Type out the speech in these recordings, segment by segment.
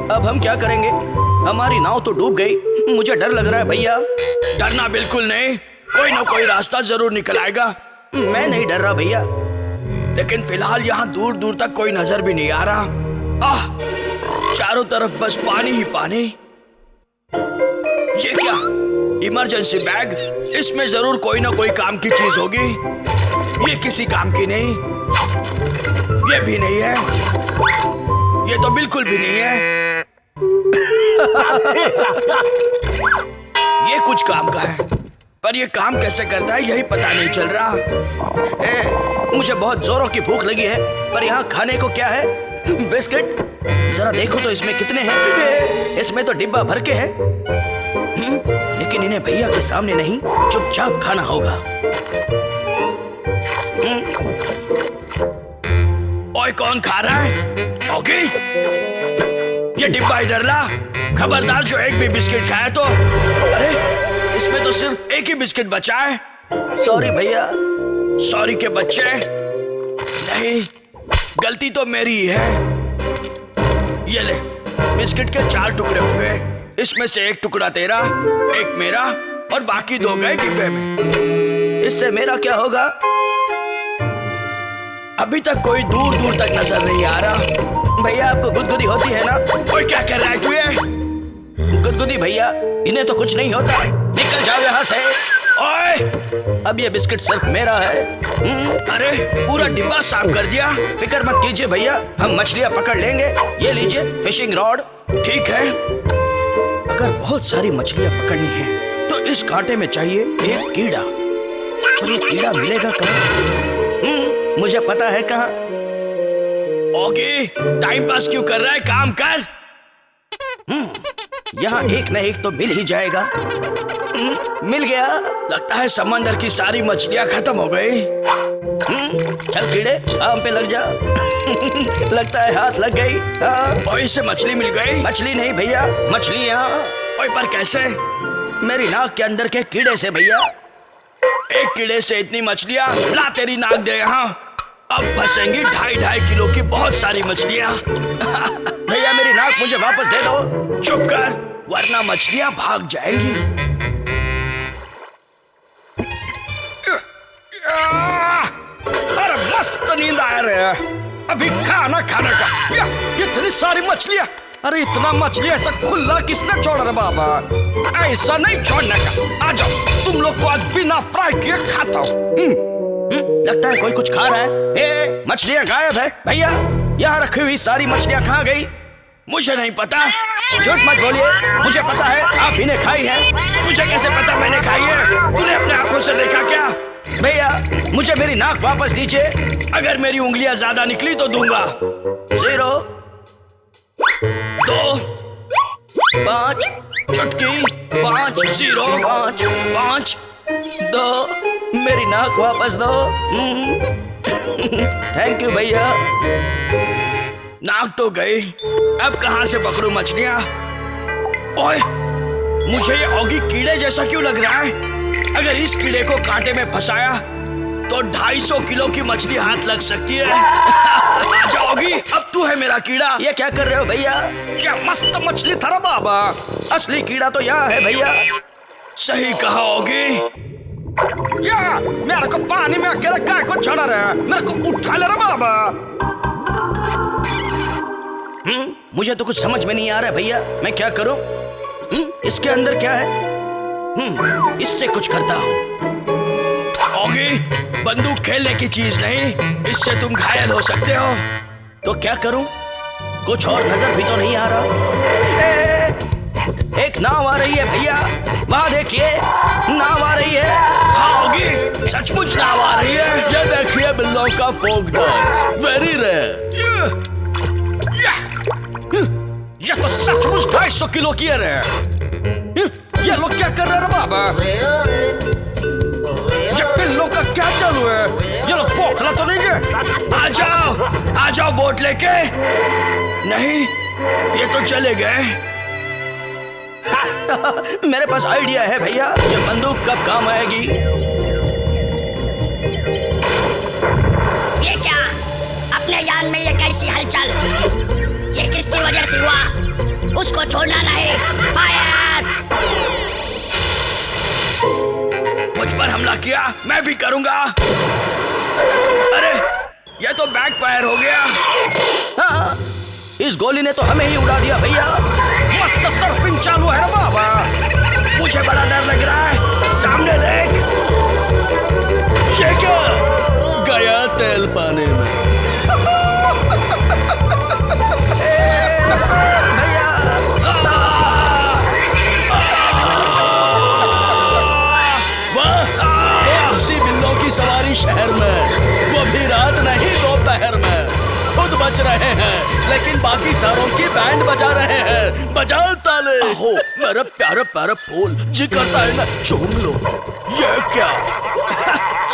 अब हम क्या करेंगे? हमारी नाव तो डूब गई। मुझे डर लग रहा है भैया। डरना बिल्कुल नहीं, कोई ना कोई रास्ता जरूर निकल आएगा। मैं नहीं डर रहा भैया। लेकिन फिलहाल यहाँ दूर दूर तक कोई नजर भी नहीं आ रहा। चारों तरफ बस पानी ही पानी। ये क्या? Emergency bag. इसमें जरूर कोई ना कोई काम की चीज होगी। ये किसी काम की नहीं। ये भी नहीं है। ये तो बिल्कुल भी नहीं है। ये कुछ काम का है, पर ये काम कैसे करता है यही पता नहीं चल रहा। मुझे बहुत जोरों की भूख लगी है, पर यहाँ खाने को क्या है? बिस्किट। जरा देखो तो इसमें कितने हैं। इसमें तो डिब्बा भर के है। लेकिन इन्हें भैया के सामने नहीं, चुपचाप खाना होगा। ओए, कौन खा रहा है? ओके, ये डिब्बा इधर ला। खबरदार जो एक भी बिस्किट खाया तो। अरे, इसमें तो सिर्फ एक ही बिस्किट बचा है। सॉरी भैया। सॉरी के बच्चे। नहीं, गलती तो मेरी ही है। ये ले, बिस्किट के 4 टुकड़े हो गए। इसमें से एक टुकड़ा तेरा, एक मेरा और बाकी 2 गए डिब्बे में। इससे मेरा क्या होगा? अभी तक कोई दूर दूर तक नजर नहीं आ रहा। भैया आपको गुदगुदी होती है ना? ओए, क्या कर रहा है तू ये? गुदगुदी भैया, इन्हें तो कुछ नहीं होता। निकल जाओ यहाँ से। ओए, अब ये बिस्किट सिर्फ मेरा है। अरे, पूरा डिब्बा साफ कर दिया। फिक्र मत कीजिए भैया, हम मछलियाँ पकड़ लेंगे। ये लीजिए फिशिंग रॉड। ठीक है। अगर बहुत सारी मछलियाँ पकड़नी है तो इस कांटे में चाहिए एक कीड़ा। और ये कीड़ा मिलेगा कहाँ? मुझे पता है कहाँ। ओके, टाइम पास क्यों कर रहा है? काम कर। यहाँ एक न एक तो मिल ही जाएगा। मिल गया। लगता है समंदर की सारी मछलियाँ खत्म हो गई। चल कीड़े, काम पे लग जा। लगता है हाथ लग गई। ओए, से मछली मिल गई? मछली नहीं भैया, मछलियाँ। ओए, पर कैसे? मेरी नाक के अंदर के कीड़े से भैया। एक कीड़े से इतनी मछलियाँ? ला तेरी नाक दे यहाँ। अब फंसेंगी 2.5 किलो की बहुत सारी मछलियाँ। भैया मेरी नाक मुझे वापस दे दो। चुप कर, वरना मछलियाँ भाग जाएंगी। अरे मस्त नींद आ रही है। अभी खाना खाने का। इतनी सारी मछलियाँ। अरे इतना मछली ऐसा खुला किसने छोड़ा रे बाबा? ऐसा नहीं छोड़ने का। आ जाओ, तुम लोग को आज बिना फ्राई किए खाता हूँ। लगता है कोई कुछ खा रहा है। मछलियाँ गायब है भैया। यहाँ रखी हुई सारी मछलियाँ कहाँ गई? मुझे नहीं पता। झूठ मत बोलिए, मुझे पता है आप इन्हें खाई है। मुझे कैसे पता मैंने खाई है? तूने अपने आंखों से देखा क्या? भैया मुझे मेरी नाक वापस दीजिए। अगर मेरी उंगलियां ज्यादा निकली तो दूंगा। 0 2 5 चुटकी 5 0 5 5 2 मेरी नाक वापस दो। थैंक यू भैया। नाक तो गई, अब कहां से पकड़ूं मछलियां? ओए, मुझे ये ऑगी कीड़े जैसा क्यों लग रहा है? अगर इस कीड़े को कांटे में फंसाया तो 250 किलो की मछली हाथ लग सकती है। आजा ऑगी, अब तू है मेरा कीड़ा। ये क्या कर रहे हो भैया? क्या मस्त मछली था बाबा। असली कीड़ा तो यहाँ है भैया। सही कहा ऑगी। या मेरे को पानी में अकेला काय को चढ़ा रहा है? मेरे को उठा ले रहा बाबा। मुझे तो कुछ समझ में नहीं आ रहा है भैया, मैं क्या करूं? इसके अंदर क्या है? इससे कुछ करता हूं। ऑगी, बंदूक खेलने की चीज नहीं, इससे तुम घायल हो सकते हो। तो क्या करूं? कुछ और नजर भी तो नहीं आ रहा। एक नाव आ रही है भैया, वहां देखिए, नाव आ रही है। हाँ ऑगी, सचमुच नाव आ रही है। ये देखिए बिल्लों का फोक डांस, वेरी रेयर। ये तो सचमुच 250 किलो की है। ये लोग क्या कर रहे हैं बाबा? ये बिल्लों का क्या चालू है? ये लोग पोखला तो नहीं है? आ जाओ बोट लेके। नहीं, ये तो चले गए। मेरे पास आइडिया है भैया, ये बंदूक कब काम आएगी। ये क्या? अपने यान में ये कैसी हलचल? ये किसकी वजह से हुआ? उसको छोड़ना नहीं। फायर! मुझ पर हमला किया, मैं भी करूंगा। अरे ये तो बैकफायर हो गया। हाँ, इस गोली ने तो हमें ही उड़ा दिया भैया। मस्त सर्फिंग चालू है ना बाबा। मुझे बड़ा डर लग रहा है। सामने देख। ये क्या? गया तेल पानी में। भैया वाह, उसी बिल्लों की सवारी शहर में, वो भी रात नहीं दोपहर में। खुद बच रहे हैं लेकिन बाकी सारों की बैंड बजा रहे हैं। बजाओ ताले। हो मेरा प्यारा प्यारा फूल, जी करता है ना चूम लो। ये क्या?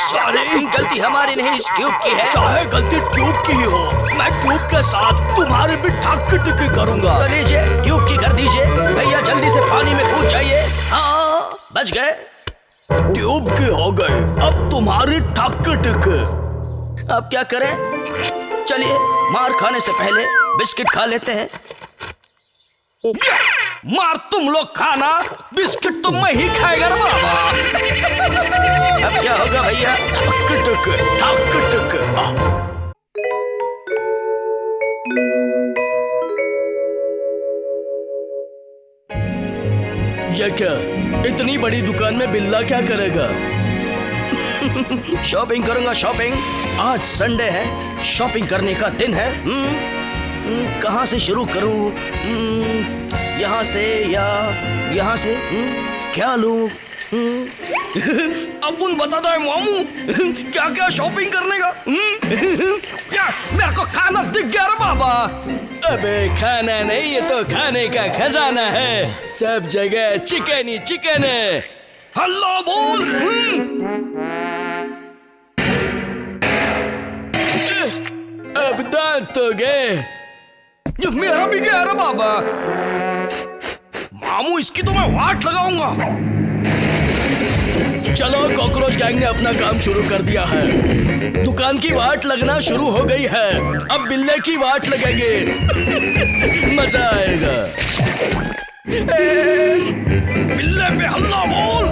सॉरी, गलती हमारी नहीं, इस ट्यूब की है। चाहे गलती ट्यूब की ही हो, मैं ट्यूब के साथ तुम्हारी भी ठाक टिकी करूंगा। तो लीजिए, ट्यूब की कर दीजिए भैया, जल्दी से पानी में कूद जाइए। हाँ, बच गए। ट्यूब की हो गई, अब तुम्हारी ठाक टिकी। अब क्या करें? चलिए, मार खाने से पहले बिस्किट खा लेते हैं। मार तुम लोग खाना, बिस्किट तो मैं ही खाएगा ना बाबा। अब क्या होगा भैया? ये क्या? इतनी बड़ी दुकान में बिल्ला क्या करेगा? शॉपिंग करूंगा, शॉपिंग। आज संडे है, शॉपिंग करने का दिन है। कहाँ से शुरू करूं? यहाँ से या यहाँ से? क्या लूं? अपुन बताता है मामू, क्या क्या शॉपिंग करने का? क्या मेरे को खाना दिख गया रे बाबा? अबे खाना नहीं, ये तो खाने का खजाना है। सब जगह चिकन ही चिकन है। हल्ला बोल। अब दांत तो गए, ये मेरा भी गया रे बाबा। मामू, इसकी तो मैं वाट लगाऊंगा। चलो, कॉकरोच गैंग ने अपना काम शुरू कर दिया है। दुकान की वाट लगना शुरू हो गई है, अब बिल्ले की वाट लगेगी। मजा आएगा। बिल्ले पे हल्ला बोल।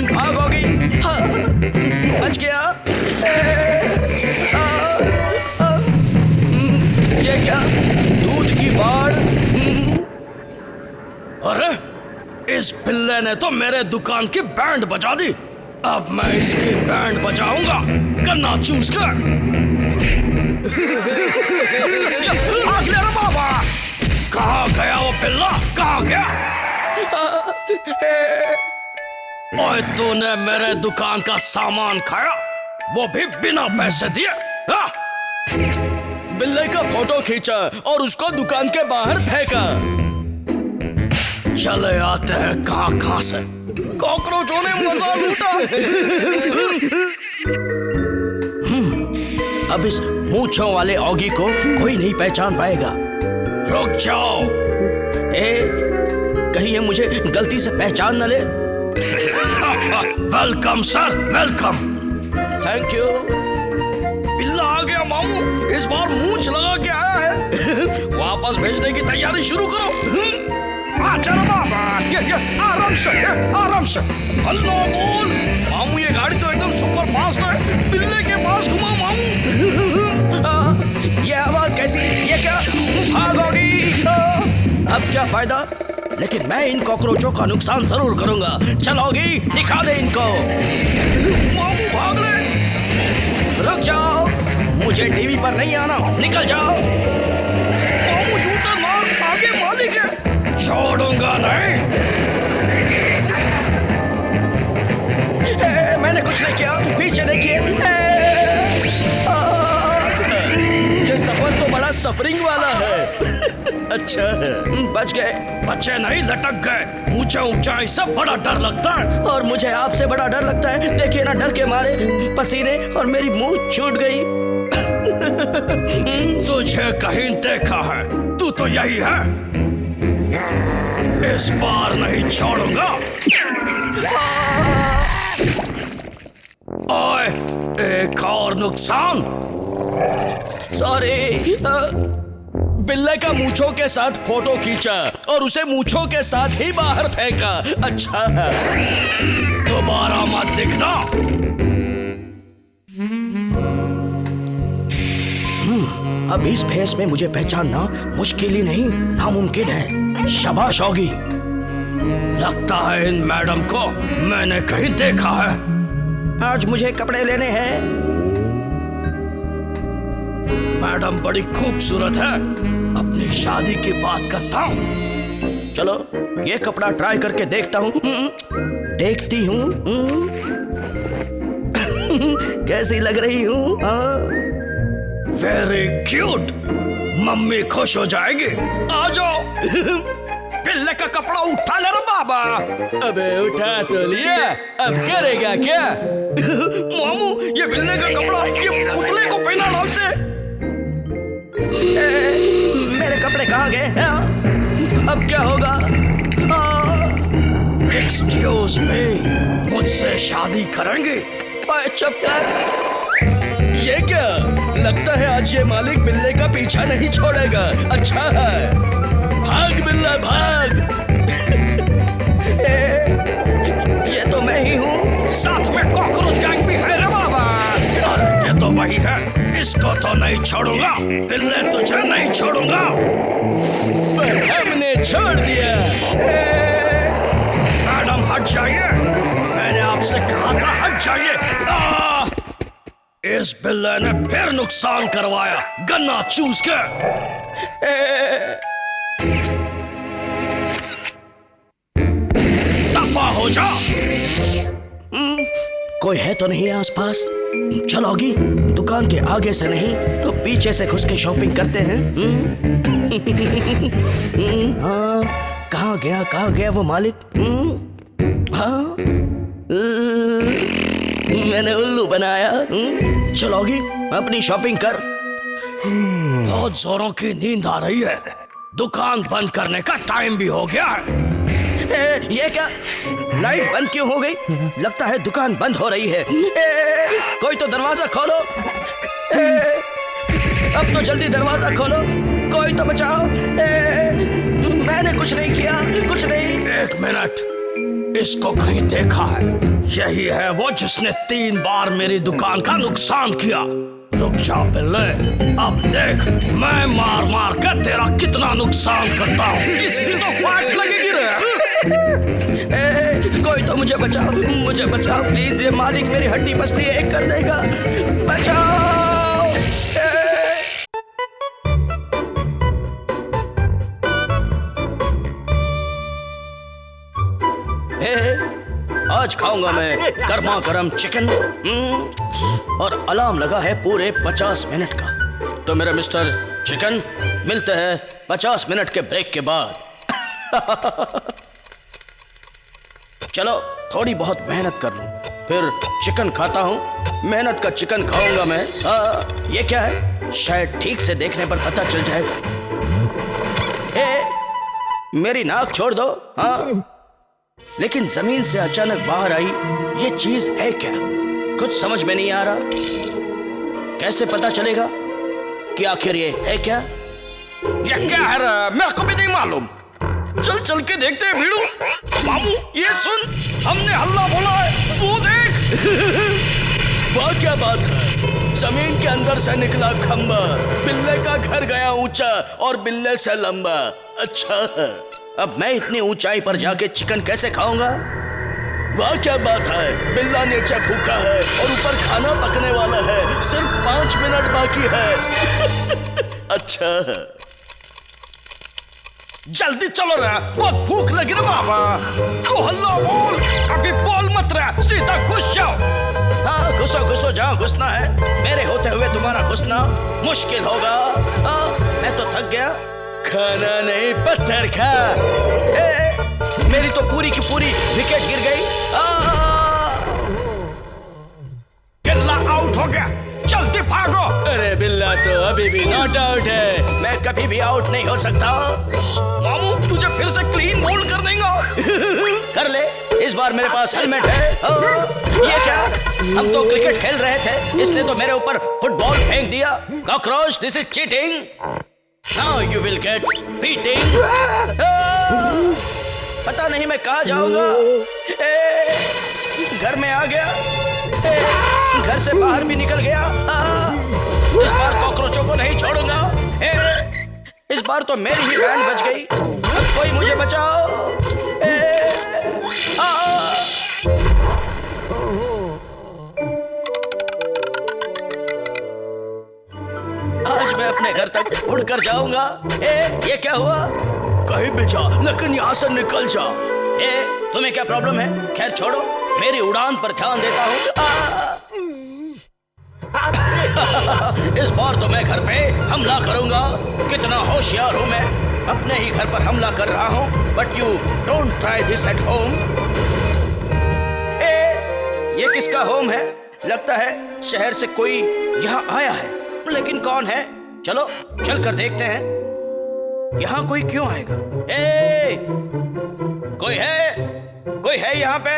भागोगी? हाँ, बच गया। ये क्या? दूध की बाढ़? अरे इस बिल्ले ने तो मेरे दुकान की बैंड बजा दी। अब मैं इसकी बैंड बजाऊंगा। गन्ना चूस कर। भाग ले रे बाबा। कहाँ गया वो बिल्ला? कहाँ गया? ओए, तूने मेरे दुकान का सामान खाया, वो भी बिना पैसे दिए। हाँ? बिल्ले का फोटो खींचा और उसको दुकान के बाहर फेंका। चले आते हैं कहाँ से। कॉकरोचों ने मजा लूटा। अब इस मूंछों वाले ऑगी को कोई नहीं पहचान पाएगा। रुक जाओ। कहीं ये मुझे गलती से पहचान न ले। Welcome sir, welcome. Thank you. बिल्ला आ गया मामू, इस बार मूंछ लगा के आया है। वापस भेजने की तैयारी शुरू करो। चलो बाबा, ये आराम से, आराम से। हल्लो बोल। मामू, ये गाड़ी तो एकदम सुपर फास्ट है। बिल्ले के पास घुमा मामू। ये आवाज कैसी? ये क्या? भागोगी? अब क्या फायदा? लेकिन मैं इन कॉकरोचों का नुकसान जरूर करूंगा। चलोगी? दिखा दे इनको। मामू भाग ले। रुक जाओ, मुझे टीवी पर नहीं आना, निकल जाओ। मामू जूता मार, आगे मालिक है। छोड़ूंगा नहीं। मैंने कुछ नहीं किया, पीछे देखिए। ये सफर तो बड़ा सफरिंग वाला है। अच्छा है, बच गए। बच्चे नहीं, लटक गए। ऊंचा ऊंचाई से बड़ा डर लगता है। और मुझे आपसे बड़ा डर लगता है। देखिए ना, डर के मारे पसीने और मेरी मुंह छूट गई। तुझे कहीं देखा है, तू तो यही है। इस बार नहीं छोड़ूंगा। ओए, एक और नुकसान। सॉरी। बिल्ले का मूंछों के साथ फोटो खींचा और उसे मूंछों के साथ ही बाहर फेंका। अच्छा है, दोबारा मत दिखना। अब इस भेस में मुझे पहचानना मुश्किल ही नहीं, नामुमकिन है। शाबाश ऑगी। लगता है इन मैडम को मैंने कहीं देखा है। आज मुझे कपड़े लेने हैं। मैडम बड़ी खूबसूरत है, अपनी शादी की बात करता हूँ। चलो ये कपड़ा ट्राई करके देखता हूँ। देखती हूँ। कैसी लग रही हूँ? वेरी क्यूट, मम्मी खुश हो जाएगी। आ जाओ। बिल्ले का कपड़ा उठा ले रे बाबा। अबे उठा तो लिया, अब करेगा क्या? मामू, ये बिल्ले का कपड़ा ये पुतले को पहना डालते। मेरे कपड़े कहाँ गए? अब क्या होगा? एक्सक्यूज मी, मुझसे शादी करेंगे? चुप कर। ये क्या लगता है आज ये मालिक बिल्ले का पीछा नहीं छोड़ेगा। अच्छा है, भाग बिल्ला भाग। ये तो मैं ही हूँ। साथ में कॉकरोच गैंग भी है रे बाबा। अरे ये तो वही है, इसको तो नहीं छोड़ूंगा। बिल्ले तुझे नहीं छोड़ूंगा। पर हमने छोड़ दिया। मैडम हट जाइए, मैंने आपसे कहा था हट जाइए। इस बिल्ले ने फिर नुकसान करवाया, गन्ना चूस के। दफा हो जा। कोई है तो नहीं आसपास? चलोगी, दुकान के आगे से नहीं तो पीछे से घुस के शॉपिंग करते हैं। हाँ, कहाँ गया वो मालिक? हाँ, मैंने उल्लू बनाया। चलोगी, अपनी शॉपिंग कर। बहुत जोरों की नींद आ रही है, दुकान बंद करने का टाइम भी हो गया है। ये क्या, लाइट बंद क्यों हो गई? लगता है दुकान बंद हो रही है। कोई तो दरवाजा खोलो। अब तो जल्दी दरवाजा खोलो, कोई तो बचाओ। मैंने कुछ नहीं किया, कुछ नहीं। एक मिनट, इसको कहीं देखा है। यही है वो जिसने 3 बार मेरी दुकान का नुकसान किया। रुक जा बिल्ले, अब देख मैं मार मार कर तेरा कितना नुकसान करता हूँ। इसकी तो वाट लगेगी रे। कोई तो मुझे बचाओ, मुझे बचाओ प्लीज। ये मालिक मेरी हड्डी पसली एक कर देगा। बचाओ। आज खाऊंगा मैं गर्मा गर्म चिकन। और अलार्म लगा है पूरे 50 मिनट का। तो मेरा मिस्टर चिकन, मिलते हैं 50 मिनट के ब्रेक के बाद। चलो थोड़ी बहुत मेहनत कर लूं, फिर चिकन खाता हूं। मेहनत का चिकन खाऊंगा मैं। ये क्या है? शायद ठीक से देखने पर पता चल जाएगा। मेरी नाक छोड़ दो। हाँ, लेकिन जमीन से अचानक बाहर आई ये चीज है क्या? कुछ समझ में नहीं आ रहा। कैसे पता चलेगा कि आखिर ये है क्या? ये क्या है रे? मेरे को भी नहीं मालूम। चल चल के देखते हैं भीड़ू। मामू ये सुन, हमने हल्ला बोला है, वो देख। वाह क्या बात है, जमीन के अंदर से निकला खंबा। बिल्ले का घर गया ऊंचा और बिल्ले से लंबा। अच्छा है, अब मैं इतनी ऊंचाई पर जाके चिकन कैसे खाऊंगा? वाह क्या बात है, बिल्ला नीचे भूखा है और ऊपर खाना पकने वाला है। सिर्फ 5 मिनट बाकी है। अच्छा है, जल्दी चलो रे, बहुत भूख लगी रे बाबा। तो हल्ला बोल, अभी बोल मत रे, सीधा घुस जाओ। हाँ घुसो घुसो, जहाँ घुसना है। मेरे होते हुए तुम्हारा घुसना मुश्किल होगा। मैं तो थक गया। खाना नहीं पत्थर खा। मेरी तो पूरी की पूरी विकेट गिर गई। किल्ला आउट हो गया। चल जल्दी भागो। अरे बिल्ला तो अभी भी नॉट आउट है। मैं कभी भी आउट नहीं हो सकता। मामू तुझे फिर से क्लीन बोल्ड कर देंगे। कर ले, इस बार मेरे पास हेलमेट है। ये क्या, हम तो क्रिकेट खेल रहे थे, इसने तो मेरे ऊपर फुटबॉल फेंक दिया। Cockroach, this is cheating. Now you will get beating. पता नहीं मैं कहाँ जाऊंगा। घर में आ गया, घर से बाहर भी निकल गया। इस बार कॉकरोचों को नहीं छोड़ूंगा। इस बार तो मेरी ही बैंड बच गई। अब कोई मुझे बचाओ। आज मैं अपने घर तक उड़कर जाऊंगा। ये क्या हुआ? कहीं भी जा, लेकिन यहाँ से निकल जा। तुम्हें क्या प्रॉब्लम है? खैर छोड़ो, मेरी उड़ान पर ध्यान देता हूँ। इस बार तो मैं घर पे हमला करूंगा। कितना होशियार हूँ मैं, अपने ही घर पर हमला कर रहा हूँ। But you don't try this at home. ये किसका होम है? लगता है शहर से कोई यहाँ आया है, लेकिन कौन है? चलो चल कर देखते हैं। यहाँ कोई क्यों आएगा? कोई है? कोई है यहाँ पे?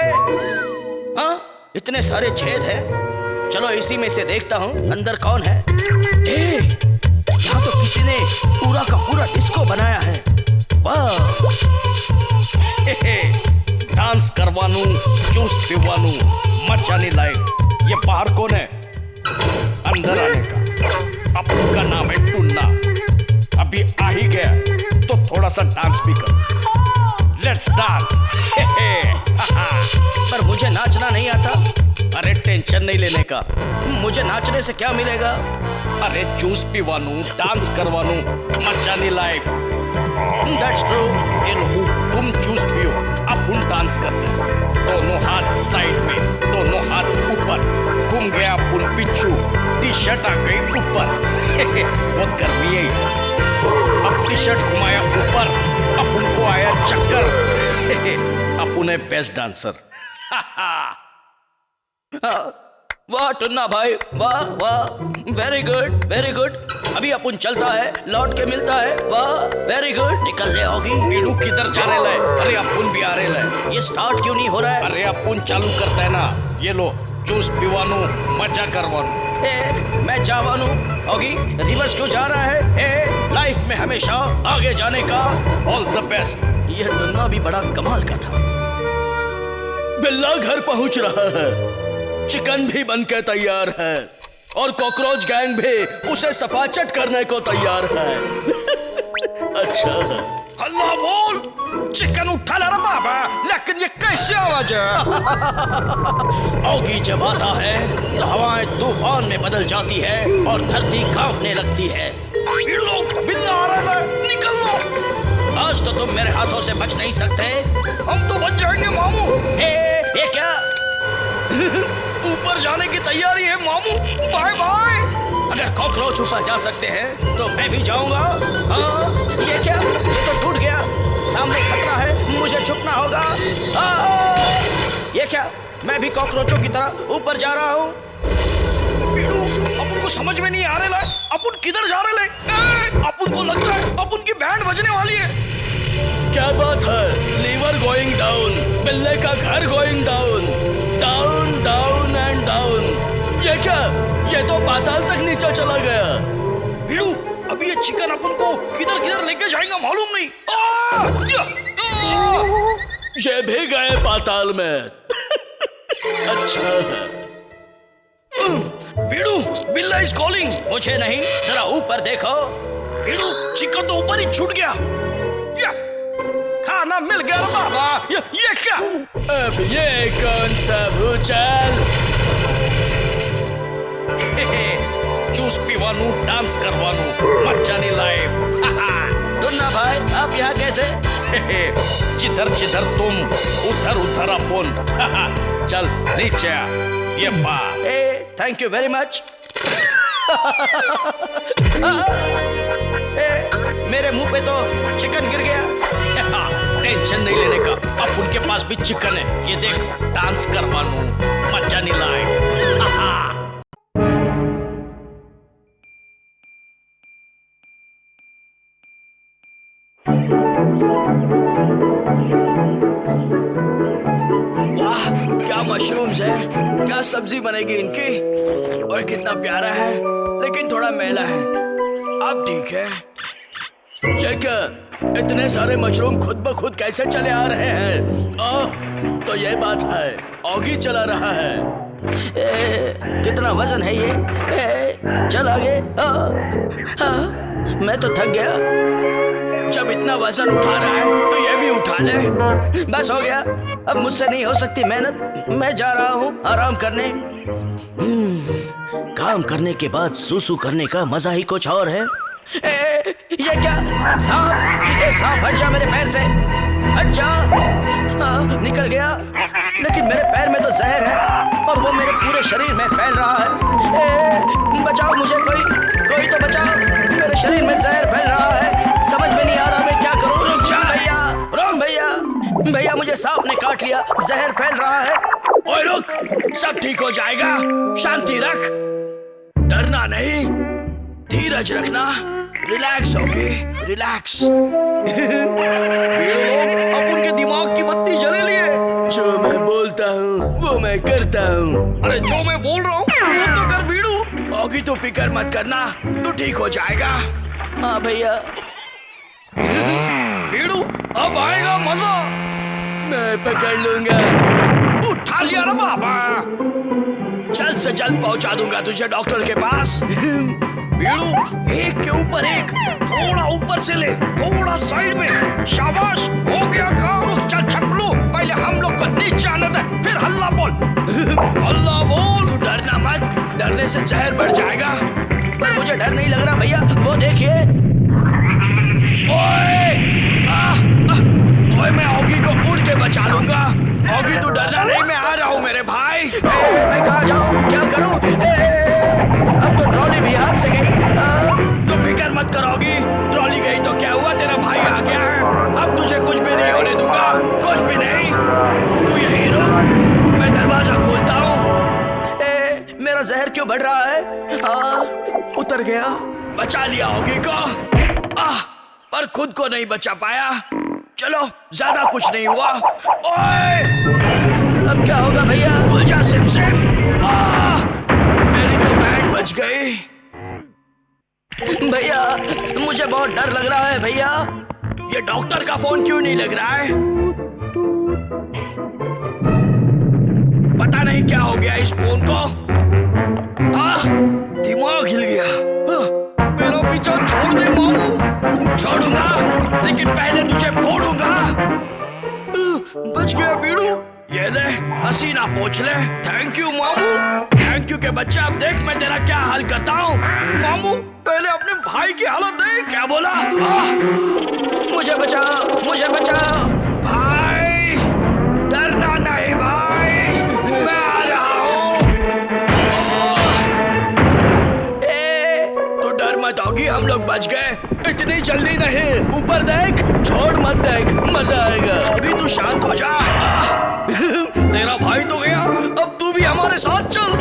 हाँ, इतने सारे छेद हैं। चलो इसी में से देखता हूँ अंदर कौन है। यहाँ तो किसी ने पूरा का पूरा डिस्को बनाया है। वाह! डांस करवानू, जूस पिवानू, मजा नहीं लायक। ये बाहर कौन है? अंदर आने का। अपन का नाम है टुन्ना। अभी आ ही गया तो थोड़ा सा डांस भी कर। Let's dance. पर मुझे नाचना नहीं आता। अरे टेंशन नहीं लेने का। मुझे नाचने से क्या मिलेगा? अरे जूस पिवानू, डांस करवानू, मजा नहीं लायक। That's true. ये लो, तुम जूस पियो, अपन डांस करते हैं। दोनों हाथ साइड में, दोनों हाथ ऊपर। घूम गया अपन पिछू, टी शर्ट आ गई ऊपर। वो गर्मी है। अब टी शर्ट घुमाया ऊपर, अपन को आया चक्कर। अपन है बेस्ट डांसर। वाह टुन्ना भाई, वाह वाह, वेरी गुड वेरी गुड। अभी अपन चलता है, लौट के मिलता है। वाह, वेरी गुड। निकल ले होगी। पीड़ू किधर जा रहे? अरे अपन भी आ रहे। ये स्टार्ट क्यों नहीं हो रहा है? अरे अपन चालू करता है ना। ये लो, जूस पिवानू, मजा करवानू। मैं जावानू। होगी रिवर्स क्यों जा रहा है? लाइफ में हमेशा आगे जाने का। All the best. यह टुन्ना भी बड़ा कमाल का था। बिल्ला घर पहुंच रहा है, चिकन भी बनके तैयार है और कॉकरोच गैंग भी उसे सफाचट करने को तैयार है। अच्छा अल्लाह बोल, चिकन उठा ला रहा बाबा, लेकिन ये कैसे आवाज है? औगी जब आता है तो हवाएं तूफान में बदल जाती है और धरती कांपने लगती है। बिल्ला आ रहा है, निकल लो। आज तो तुम मेरे हाथों से बच नहीं सकते। हम तो बच जाएंगे मामू। ये क्या? ऊपर जाने की तैयारी है मामू। Bye bye. अगर कॉकरोच ऊपर जा सकते हैं तो मैं भी जाऊंगा। हाँ, ये क्या? ये तो टूट गया। सामने खतरा है, मुझे छुपना होगा। ये क्या? मैं भी कॉकरोचों की तरह ऊपर जा रहा हूँ। अपन को समझ में नहीं आ रहा है, अपन किधर जा रहे हैं? अपन को लगता है अपन की बैंड बजने वाली है। क्या बात है? लीवर गोइंग डाउन, बिल्ले का घर going down, down down and down. ये क्या? ये तो पाताल तक नीचे चला गया। भिड़ू, अभी ये चिकन अपन को किधर किधर लेके जाएगा मालूम नहीं। ये भी गए पाताल में। अच्छा है। भिड़ू, बिल्ला इज कॉलिंग। मुझे नहीं, जरा ऊपर देखो। भिड़ू, चिकन तो ऊपर ही छूट गया। खाना मिल गया बाबा। ये क्या? अब ये कौन सा भूचाल? जूस पिवानू, डांस करवानू, मजा नहीं लाए। टुन्ना भाई, आप यहाँ कैसे? जिधर जिधर तुम, उधर उधर अपन। चल नीचे आ, ये बात। Thank you very much. मेरे मुंह पे तो चिकन गिर गया। टेंशन नहीं लेने का, अब उनके पास भी चिकन है। ये देख, डांस करवानू, मजा नहीं लाए। क्या मशरूम्स है, क्या सब्जी बनेगी इनकी। और कितना प्यारा है, लेकिन थोड़ा मैला है। अब ठीक है। ये क्या, इतने सारे मशरूम खुद ब खुद कैसे चले आ रहे हैं? तो ये बात है, ऑगी चला रहा है। कितना वजन है ये? चल आगे। मैं तो थक गया। जब इतना वजन उठा रहा है तो ये भी उठा ले। बस हो गया, अब मुझसे नहीं हो सकती मेहनत। मैं जा रहा हूँ आराम करने। काम करने के बाद सूसू करने का मजा ही कुछ और है। ये क्या सांप? ये सांप हट जा मेरे पैर से, हट जा। निकल गया, लेकिन मेरे पैर में तो जहर है और वो मेरे पूरे शरीर में फैल रहा है। बचाओ मुझे, कोई तो बचाओ। मेरे शरीर में जहर फैल रहा है, समझ में नहीं आ रहा मैं क्या करूं। भैया मुझे सांप ने काट लिया, जहर फैल रहा है। ओए रुक, सब ठीक हो जाएगा, शांति रख, डरना नहीं, धीरज रखना, रिलैक्स होके, रिलैक्स। अब उनके दिमाग की बत्ती जले लिए। जो मैं बोलता हूँ वो मैं करता हूँ। अरे जो मैं बोल रहा हूँ वो तो कर बीड़ू। ऑगी तो फिक्र मत करना, तू ठीक हो जाएगा। हाँ भैया। बीड़ू अब आएगा मजा। मैं पकड़ लूंगा। उठा लिया ना बाबा, जल्द से जल्द पहुंचा दूंगा तुझे डॉक्टर के पास। बीड़ू एक के ऊपर एक, थोड़ा ऊपर से ले, थोड़ा साइड में, शाबाश, हो गया काम। चल छपलू, पहले हम लोग को नीचे आने दे, फिर हल्ला बोल। हल्ला बोल, तू डरना मत, डरने से जहर बढ़ जाएगा। पर मुझे डर नहीं लग रहा भैया, वो देखिए। ओए मैं ऑगी को उड़ के बचा लूंगा। ऑगी तू डरना नहीं, मैं आ रहा हूँ मेरे भाई। मैं कहाँ जाऊँ, क्या करूँ? अब तो ट्रॉली भी हाथ से गई। तू फिक्र मत करोगी, ट्रॉली गई तो क्या हुआ, तेरा भाई आ गया है। अब तुझे कुछ भी नहीं होने दूंगा, कुछ भी नहीं। तू यहीं रुक, मैं दरवाजा खोलता हूँ। मेरा जहर क्यों बढ़ रहा है? उतर गया। बचा लिया ऑगी को, पर खुद को नहीं बचा पाया। चलो, ज्यादा कुछ नहीं हुआ। ओए! अब क्या होगा भैया? खुल जा सिम सिम। मेरी तो बैंड बच गई। भैया मुझे बहुत डर लग रहा है भैया। ये डॉक्टर का फोन क्यों नहीं लग रहा है? पता नहीं क्या हो गया इस फोन को। दिमाग हिल गया। मेरा पीछा छोड़ दे मामू। छोड़ूंगा, लेकिन पहले तुझे फोड़ूंगा। बच गया बीड़ू। ये ले, पसीना पोंछ ले। थैंक यू मामू। थैंक यू के बच्चा, अब देख मैं तेरा क्या हाल करता हूँ। मामू पहले अपने भाई की हालत देख। क्या बोला? मुझे बचाओ, मुझे बचाओ। भाई डरना नहीं भाई, मैं आ रहा हूँ। तू डर मत ऑगी, हम लोग बच गए। इतनी जल्दी नहीं, ऊपर देख, छोड़ मत देख, मजा आएगा। अभी तू शांत हो जा। तेरा भाई तो गया, अब तू भी हमारे साथ चल।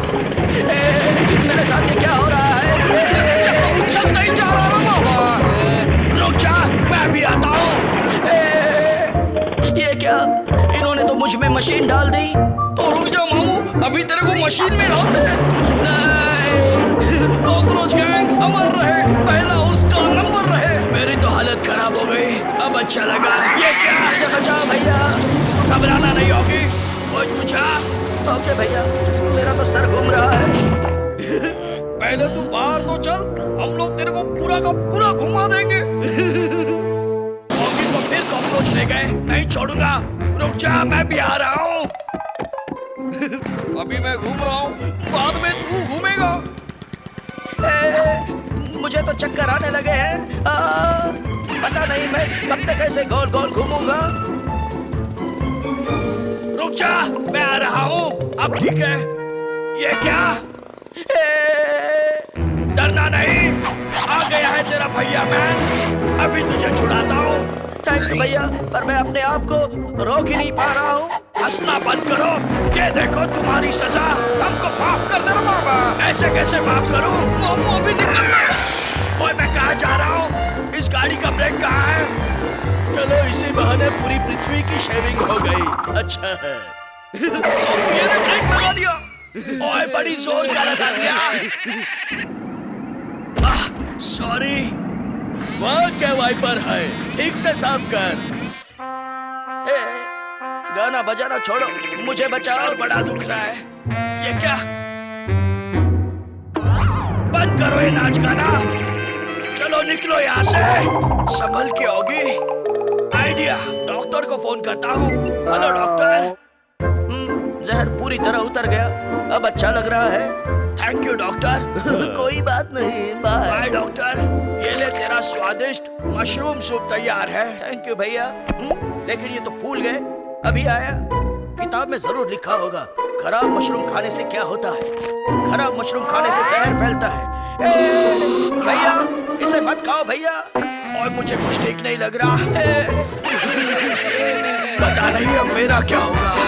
मेरे साथ ये क्या हो रहा है? चलता ही जा रहा है बाबा। रुक जा, मैं भी आता हूँ। ये क्या, इन्होंने तो मुझ में मशीन डाल दी। तो रुक जा मामू, अभी तेरे को मशीन में डाल दे। कॉकरोच गैंग अमर रहे, पहला उसका नंबर रहे। मेरी तो हालत खराब हो गई, अब अच्छा लगा। ये क्या? मुझे बचाओ भैया। घबराना नहीं होगी, वो तुझा। ओके भैया, मेरा तो सर घूम रहा है। पहले तू बाहर तो चल, हम लोग तेरे को पूरा का पूरा घुमा देंगे। तो फिर कॉकरोच ले गए, नहीं छोड़ूंगा। रुक जा, मैं भी आ रहा हूँ। अभी मैं घूम रहा हूँ, बाद में तू घूमेगा। मुझे तो चक्कर आने लगे हैं। पता नहीं मैं कब तक ऐसे गोल गोल घूमूंगा। रुक जा, मैं आ रहा हूँ। अब ठीक है। ये क्या? डरना नहीं, आ गया है तेरा भैया मैन। अभी तुझे छुड़ाता हूँ। थैंक यू भैया, पर मैं अपने आप को रोक ही नहीं पा रहा हूँ। हंसना बंद करो। ये देखो तुम्हारी सजा, हमको माफ कर देना बाबा। ऐसे कैसे माफ करूँ? मामू अभी निकलना। ओए मैं कहाँ जा रहा हूँ? इस गाड़ी का ब्रेक कहाँ है? चलो, इसी बहाने पूरी पृथ्वी की शेविंग हो गई। अच्छा है। मैंने ब्रेक लगा दिया। ओए बड़ी जोर का लगा दिया। सॉरी। वहाँ क्या वाइपर है, ठीक से साफ कर। गाना बजाना छोड़ो, मुझे बचाओ। सर बड़ा दुख रहा है। ये क्या? बंद करो ये नाच गाना। चलो निकलो यहाँ से। संभल के होगी। आइडिया, डॉक्टर को फोन करता हूँ। Hello doctor. जहर पूरी तरह उतर गया, अब अच्छा लग रहा है। Thank you doctor. कोई बात नहीं, बाय। By doctor. ये ले तेरा स्वादिष्ट मशरूम सूप तैयार है। थैंक यू भैया। लेकिन ये तो भूल गए, अभी आया। किताब में जरूर लिखा होगा खराब मशरूम खाने से क्या होता है। खराब मशरूम खाने से जहर फैलता है। भैया इसे मत खाओ भैया। और मुझे कुछ ठीक नहीं लग रहा। पता नहीं अब मेरा क्या होगा।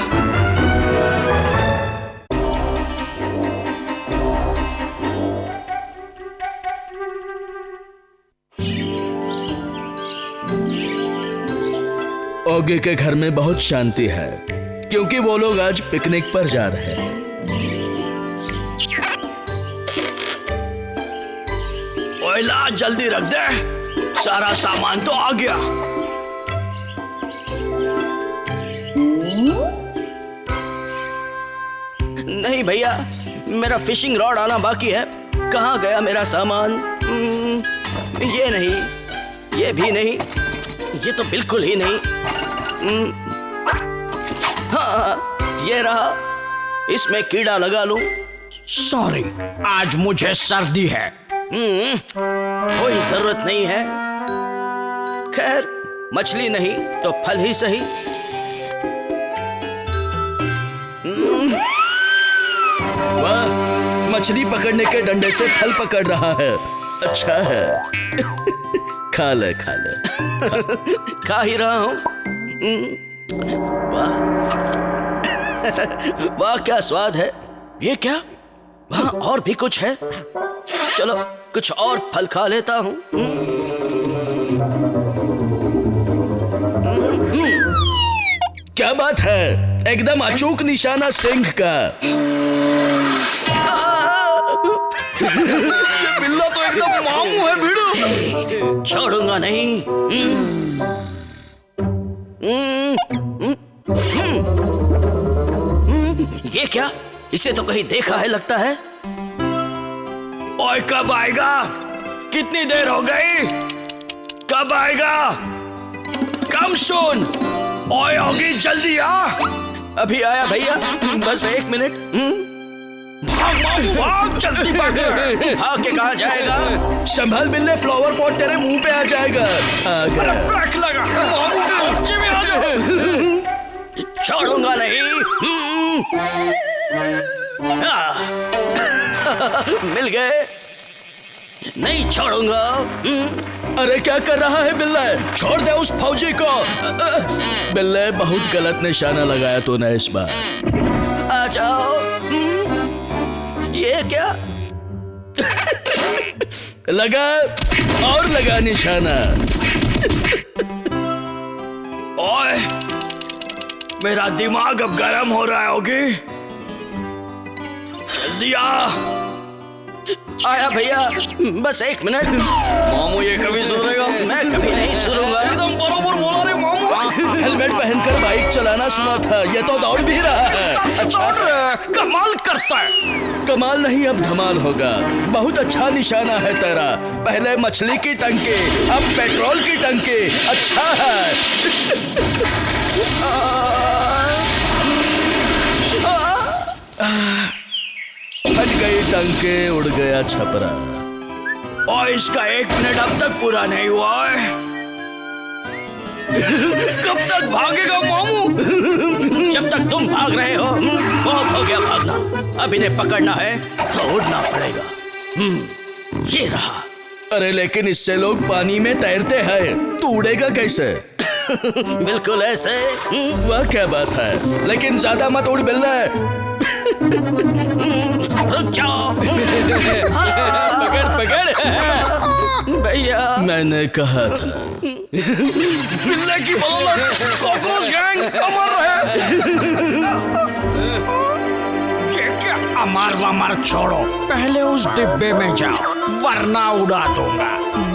ओगी के घर में बहुत शांति है क्योंकि वो लोग आज पिकनिक पर जा रहे हैं। ओएला जल्दी रख दे, सारा सामान तो आ गया। नहीं भैया, मेरा फिशिंग रॉड आना बाकी है। कहाँ गया मेरा सामान? ये नहीं, ये भी नहीं, ये तो बिल्कुल ही नहीं। हाँ, ये रहा। इसमें कीड़ा लगा लूं। सॉरी, आज मुझे सर्दी है। कोई जरूरत नहीं है। खैर, मछली नहीं तो फल ही सही। वाह, मछली पकड़ने के डंडे से फल पकड़ रहा है। अच्छा है। खा ले खा ले। खा ही रहा हूं। वाह वाह, क्या स्वाद है। ये क्या? वहाँ और भी कुछ है। चलो कुछ और फल खा लेता हूँ। क्या बात है, एकदम अचूक निशाना सिंह का। ये बिल्ला तो एकदम मामू है भिड़ू। छोड़ूंगा नहीं। ये क्या? इसे तो कहीं देखा है लगता है। ओए कब आएगा? कितनी देर हो गई? कब आएगा? कम सुन। ओए होगी जल्दी आ। अभी आया भैया, बस 1 मिनट। भाग मामू भाग, जल्दी भाग। भाग के कहाँ जाएगा? संभाल बिल्ले, फ्लावर पॉट तेरे मुंह पे आ जाएगा। आ गया। ब्रेक लगा। मामू कोच्ची में आ जाओ। छोड़ूंगा नहीं। मिल गए। नहीं छोड़ूंगा। अरे क्या कर रहा है बिल्ले? छोड़ दे उस फौजी को। बिल्ले, बहुत गलत निशाना लगाया तूने इस बार। आ जाओ। ये क्या? लगा और लगा निशाना। ओए, मेरा दिमाग अब गर्म हो रहा होगी। जल्दी आ। आया भैया, बस 1 मिनट। मामू ये कभी सुधरेगा? मैं कभी नहीं सुधरूंगा। एकदम बरोबर बोला रे मामू। हेलमेट पहनकर बाइक चलाना सुना था, ये तो दौड़ भी रहा है। अच्छा, कमाल करता है। कमाल नहीं, अब धमाल होगा। बहुत अच्छा निशाना है तेरा। पहले मछली की टंकी, अब पेट्रोल की टंकी। अच्छा है। फट गई टंकी, उड़ गया छपरा। और इसका 1 मिनट अब तक पूरा नहीं हुआ है। कब तक भागेगा मामू? जब तक तुम भाग रहे हो, बहुत हो गया भागना। अब इन्हें पकड़ना है तो उड़ना पड़ेगा। ये रहा। अरे लेकिन इससे लोग पानी में तैरते हैं, तू उड़ेगा कैसे? बिल्कुल ऐसे। वह क्या बात है, लेकिन ज्यादा मत उड़ बिल्ला। रुक जाओ। पकड़ पकड़। भैया, मैंने कहा था। बिल्ले की बदौलत कॉकरोच गैंग अमर रहे। मार वामार छोड़ो, पहले उस डिब्बे में जाओ वरना उड़ा दूंगा।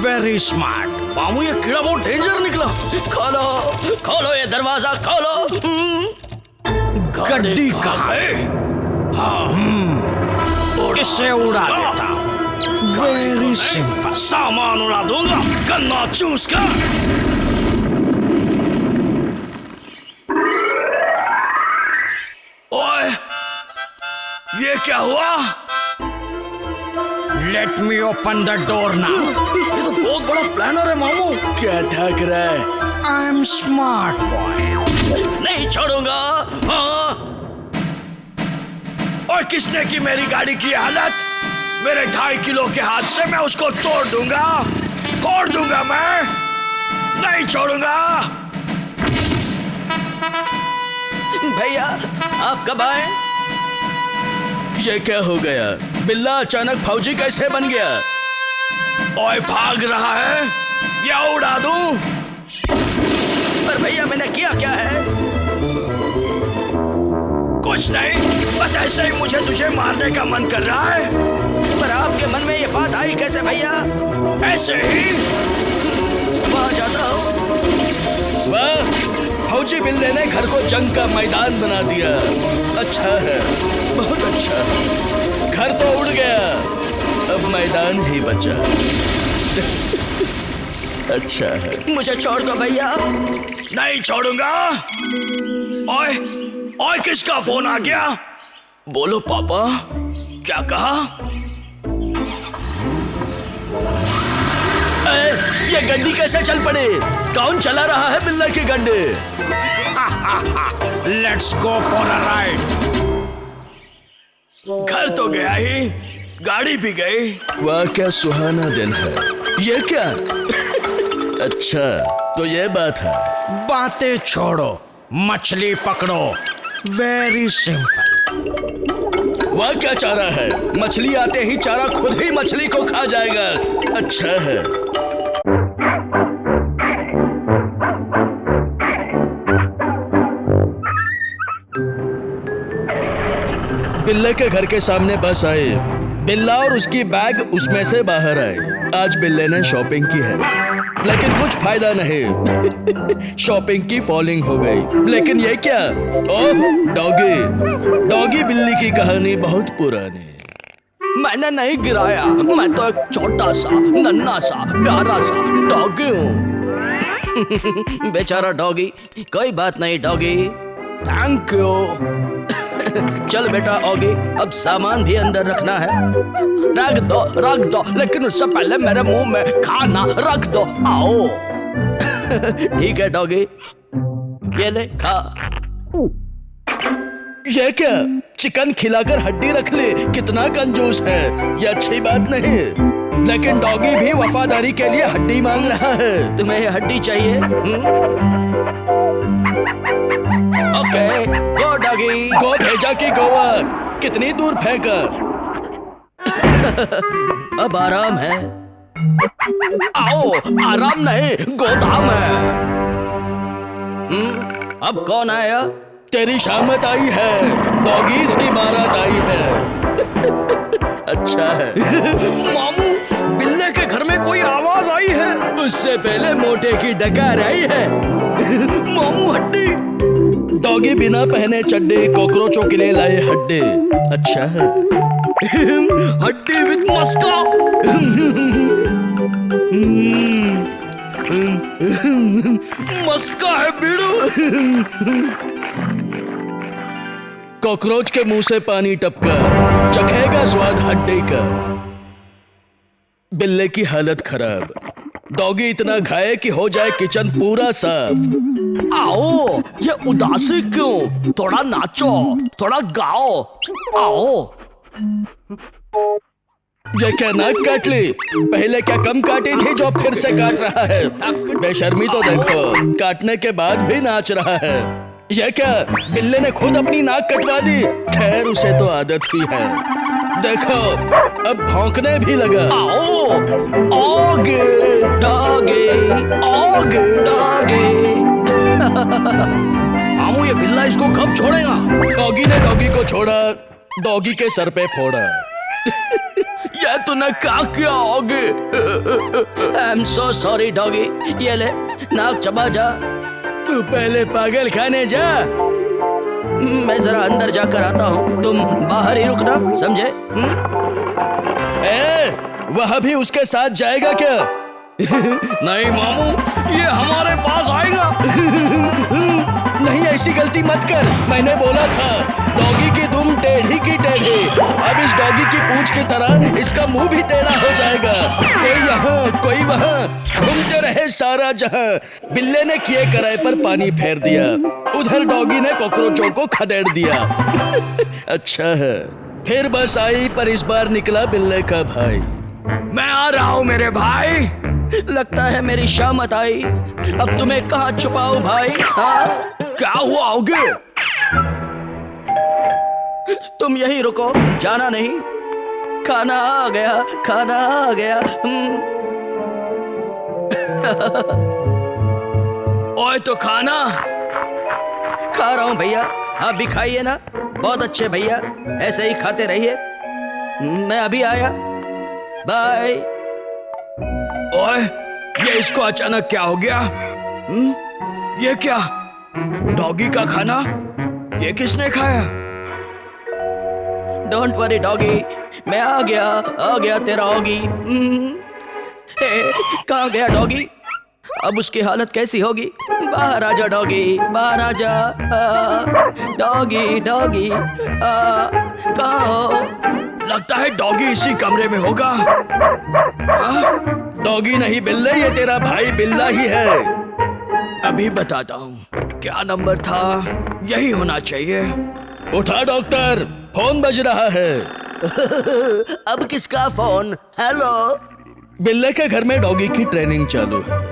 Very smart. मामू ये कीड़ा बहुत डेंजर निकला। खोलो खोलो ये दरवाजा खोलो। गड्डी कहाँ है? इसे उड़ा देता हूँ। Very simple. सामान उड़ा दूंगा, गन्ना चूस कर। ओए, ये क्या हुआ? Let me open the door now. ये तो बहुत बड़ा प्लानर है मामू। क्या ठाक रहा है? I am smart boy. नहीं छोड़ूंगा। हाँ। और किसने की मेरी गाड़ी की हालत? मेरे 2.5 किलो के हाथ से मैं उसको तोड़ दूंगा, फोड़ दूंगा मैं। नहीं छोड़ूंगा। भैया आप कब आए? ये क्या हो गया? बिल्ला अचानक फौजी कैसे बन गया? ओए भाग रहा है या उड़ा दूं? पर भैया मैंने किया क्या है? कुछ नहीं, बस ऐसे ही मुझे तुझे मारने का मन कर रहा है। पर आपके मन में ये बात आई कैसे भैया? ऐसे ही वहाँ जाता हूँ। वाह, फौजी बिल्ले ने घर को जंग का मैदान बना दिया। अच्छा है, बहुत अच्छा। घर तो उड़ गया, अब मैदान ही बचा। अच्छा है। मुझे छोड़ दो भैया। नहीं छोड़ूंगा। ओए ओए, किसका फोन आ गया? बोलो पापा। क्या कहा? ये गड्डी कैसे चल पड़े? कौन चला रहा है बिल्ला की गड्डी? Let's go for a ride. घर तो गया ही, गाड़ी भी गई। वाह क्या सुहाना दिन है। ये क्या? अच्छा तो ये बात है। बातें छोड़ो, मछली पकड़ो। Very simple. वह क्या चारा है? मछली आते ही चारा खुद ही मछली को खा जाएगा। अच्छा है। बिल्ले के घर के सामने बस आई। बिल्ला और उसकी बैग उसमें से बाहर आए। आज बिल्ले ने शॉपिंग की है, लेकिन कुछ फायदा नहीं। शॉपिंग की फॉलिंग हो गई। लेकिन ये क्या? ओह डॉगी। डॉगी बिल्ली की कहानी बहुत पुरानी। मैंने नहीं गिराया, मैं तो एक छोटा सा नन्हा सा प्यारा सा डॉगी हूँ। बेचारा डॉगी। कोई बात नहीं डॉगी। Thank you. चल बेटा ऑगी, अब सामान भी अंदर रखना है। रख दो, लेकिन उससे पहले मेरे मुंह में खाना रख दो। आओ। ठीक है डॉगी, ये ले खा। ये क्या? चिकन खिलाकर हड्डी रख ले। कितना कंजूस है। ये अच्छी बात नहीं। लेकिन डॉगी भी वफादारी के लिए हड्डी मांग रहा है। तुम्हें ये हड्डी चाहिए? ओके, गो डॉगी। गो भेजा कि गोवा? कितनी दूर फेंका? अब आराम है। आओ, आराम नहीं, गोदाम है। अब कौन आया? तेरी शामत आई है। डॉगीज की बारात आई है। अच्छा है। मामू, बिल्ले के घर में कोई आवाज आई है। उससे पहले मोटे की डकार आई है। मामू हड्डी। डॉगी बिना पहने चड्डे कॉकरोचों के लिए लाए हड्डी। अच्छा है। हड्डी विद मस्का। मस्का है बीड़ू। कॉकरोच के मुंह से पानी टपका, चखेगा स्वाद हड्डी का। बिल्ले की हालत खराब। डॉगी इतना घाये कि हो जाए किचन पूरा साफ। आओ, ये उदासी क्यों? थोड़ा नाचो, थोड़ा गाओ। आओ। ये क्या नाक काट ली? पहले क्या कम काटी थी जो फिर से काट रहा है? बेशर्मी तो देखो, काटने के बाद भी नाच रहा है। ये क्या? बिल्ले ने खुद अपनी नाक कटवा दी। खैर उसे तो आदत ही है। देखो अब भौंकने भी लगा। आओ, आओगे डॉगी, आओगे डॉगी। मामू ये बिल्ला इसको कब छोड़ेगा? डॉगी ने डॉगी को छोड़ा, डॉगी के सर पे फोड़ा। ये तूने क्या किया Oggy? I am so sorry doggy. ये ले, नाक चबा जा। तू पहले पागल खाने जा। मैं जरा अंदर जाकर आता हूँ, तुम बाहर ही रुकना, समझे? वह भी उसके साथ जाएगा क्या? नहीं मामू, ये हमारे पास आएगा। नहीं, ऐसी गलती मत कर। मैंने बोला था डॉगी की दुम टेढ़ी की टेढ़ी। अब इस डॉगी की पूंछ की तरह इसका मुंह भी टेढ़ा हो जाएगा। कोई यहाँ कोई वहाँ, घूमते रहे सारा जहां। बिल्ले ने किए कराए पर पानी फेर दिया, उधर डॉगी ने कॉकरोचों को खदेड़ दिया। अच्छा है, फिर बस आई, पर इस बार निकला बिल्ले का भाई। मैं आ रहा हूँ मेरे भाई। लगता है मेरी शामत आई। अब तुम्हें कहाँ छुपाऊं भाई? हाँ? क्या हुआ ऑगी? तुम यहीं रुको, जाना नहीं। खाना आ गया, खाना आ गया। ओए तो खाना। खा रहा हूँ भैया, आप भी खाइए ना। बहुत अच्छे भैया, ऐसे ही खाते रहिए। मैं अभी आया, बाय। ओए, ये इसको अचानक क्या हो गया? ये क्या? डॉगी का खाना? ये किसने खाया? डोंट वरी डॉगी, मैं आ गया तेरा ऑगी। कहाँ गया डॉगी? अब उसकी हालत कैसी होगी? बाहर आजा डॉगी, बाहर आजा। डॉगी डॉगी, कहाँ हो? लगता है डॉगी इसी कमरे में होगा। डॉगी नहीं बिल्ले, ये तेरा भाई बिल्ला ही है। अभी बताता हूँ। क्या नंबर था? यही होना चाहिए। उठा डॉक्टर, फोन बज रहा है। अब किसका फोन? हेलो? बिल्ले के घर में डॉगी की ट्रेनिंग चालू है।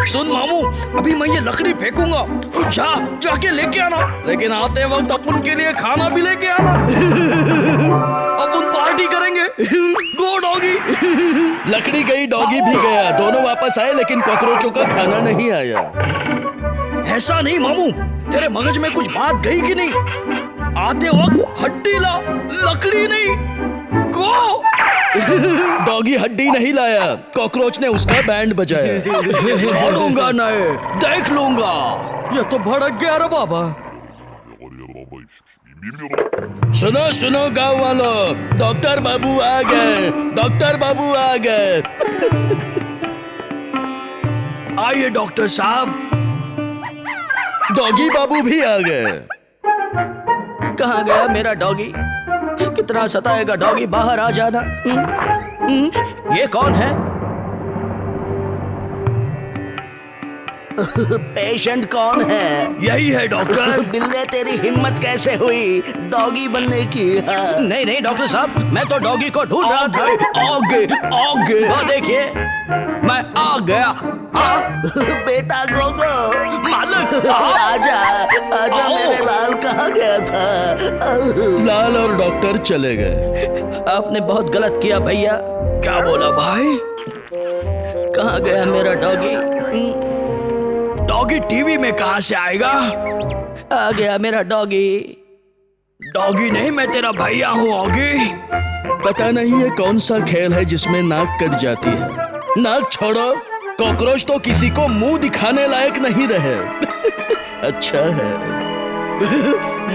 सुन मामू, अभी मैं ये लकड़ी फेंकूंगा, जाके लेके आना। लेकिन आते वक्त अपन के लिए खाना भी लेके आना। अपन पार्टी करेंगे। गो डॉगी। लकड़ी गई, डॉगी भी गया। दोनों वापस आए, लेकिन कॉकरोचों का खाना नहीं आया। ऐसा नहीं मामू, तेरे मगज में कुछ बात गई कि नहीं? आते वक्त हड्डी ला, लकड़ी नहीं। गो। डॉगी हड्डी नहीं लाया, कॉकरोच ने उसका बैंड बजाया। छोड़ूंगा नहीं, देख लूंगा। ये तो भड़क गया रे बाबा। सुनो सुनो गाँव वालों, डॉक्टर बाबू आ गए, डॉक्टर बाबू आ गए। आइए डॉक्टर साहब। डॉगी बाबू भी आ गए। कहाँ गया मेरा डॉगी? कितना सताएगा डॉगी, बाहर आ जाना। ये कौन है? पेशेंट कौन है? यही है डॉक्टर। बिल्ले, तेरी हिम्मत कैसे हुई डॉगी बनने की? नहीं नहीं डॉक्टर साहब, मैं तो डॉगी को ढूंढ रहा था। आगे। वो देखिए, मैं आ गया। बेटा गोगो, मालिक, आजा आजा। मेरे लाल कहाँ गया था? लाल और डॉक्टर चले गए। आपने बहुत गलत किया भैया। क्या बोला भाई? कहाँ गया मेरा डॉगी? डॉगी टीवी में कहाँ से आएगा? आ गया मेरा डॉगी। डॉगी नहीं, मैं तेरा भैया हूँ ऑगी। पता नहीं ये कौन सा खेल है जिसमें नाक कट जाती है। नाक छोड़ो, कॉकरोच तो किसी को मुंह दिखाने लायक नहीं रहे। अच्छा है।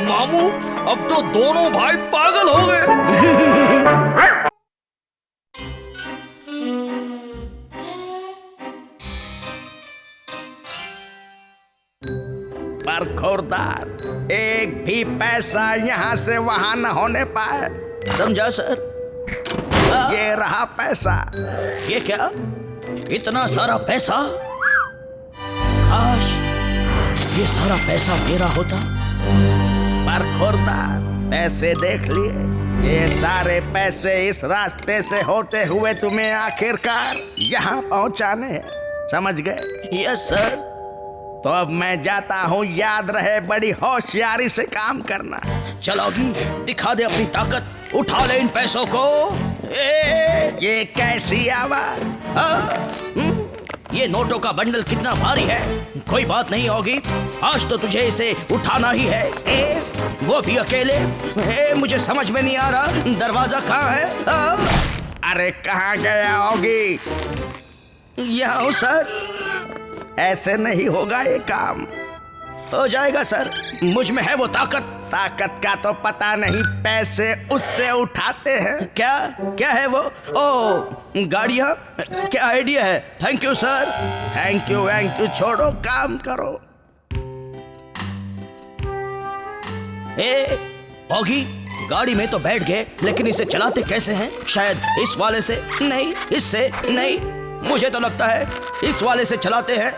मामू, अब तो दोनों भाई पागल हो गए। पर खोरदार, एक भी पैसा यहाँ से वहां न होने पाए, समझा सर? ये रहा पैसा। ये क्या? इतना सारा पैसा? काश ये सारा पैसा मेरा होता। पर खोरदार, पैसे देख लिए। ये सारे पैसे इस रास्ते से होते हुए तुम्हें आखिरकार यहाँ पहुँचाने हैं, समझ गए? Yes sir. तो अब मैं जाता हूँ, याद रहे बड़ी होशियारी से काम करना। चलोगी, दिखा दे अपनी ताकत, उठा ले इन पैसों को। ये कैसी आवाज? ये नोटों का बंडल कितना भारी है। कोई बात नहीं होगी, आज तो तुझे इसे उठाना ही है। वो भी अकेले। मुझे समझ में नहीं आ रहा दरवाजा कहाँ है। अरे कहाँ गया होगी? यहाँ हूँ सर। ऐसे नहीं होगा ये काम। हो जाएगा सर, मुझ में है वो ताकत। ताकत का तो पता नहीं, पैसे उससे उठाते हैं। क्या क्या है वो? ओ गाड़ियाँ, क्या आइडिया है। Thank you sir, thank you. छोड़ो, काम करो। ऑगी, गाड़ी में तो बैठ गए, लेकिन इसे चलाते कैसे हैं? शायद इस वाले से नहीं, इससे नहीं, मुझे तो लगता है इस वाले से चलाते हैं।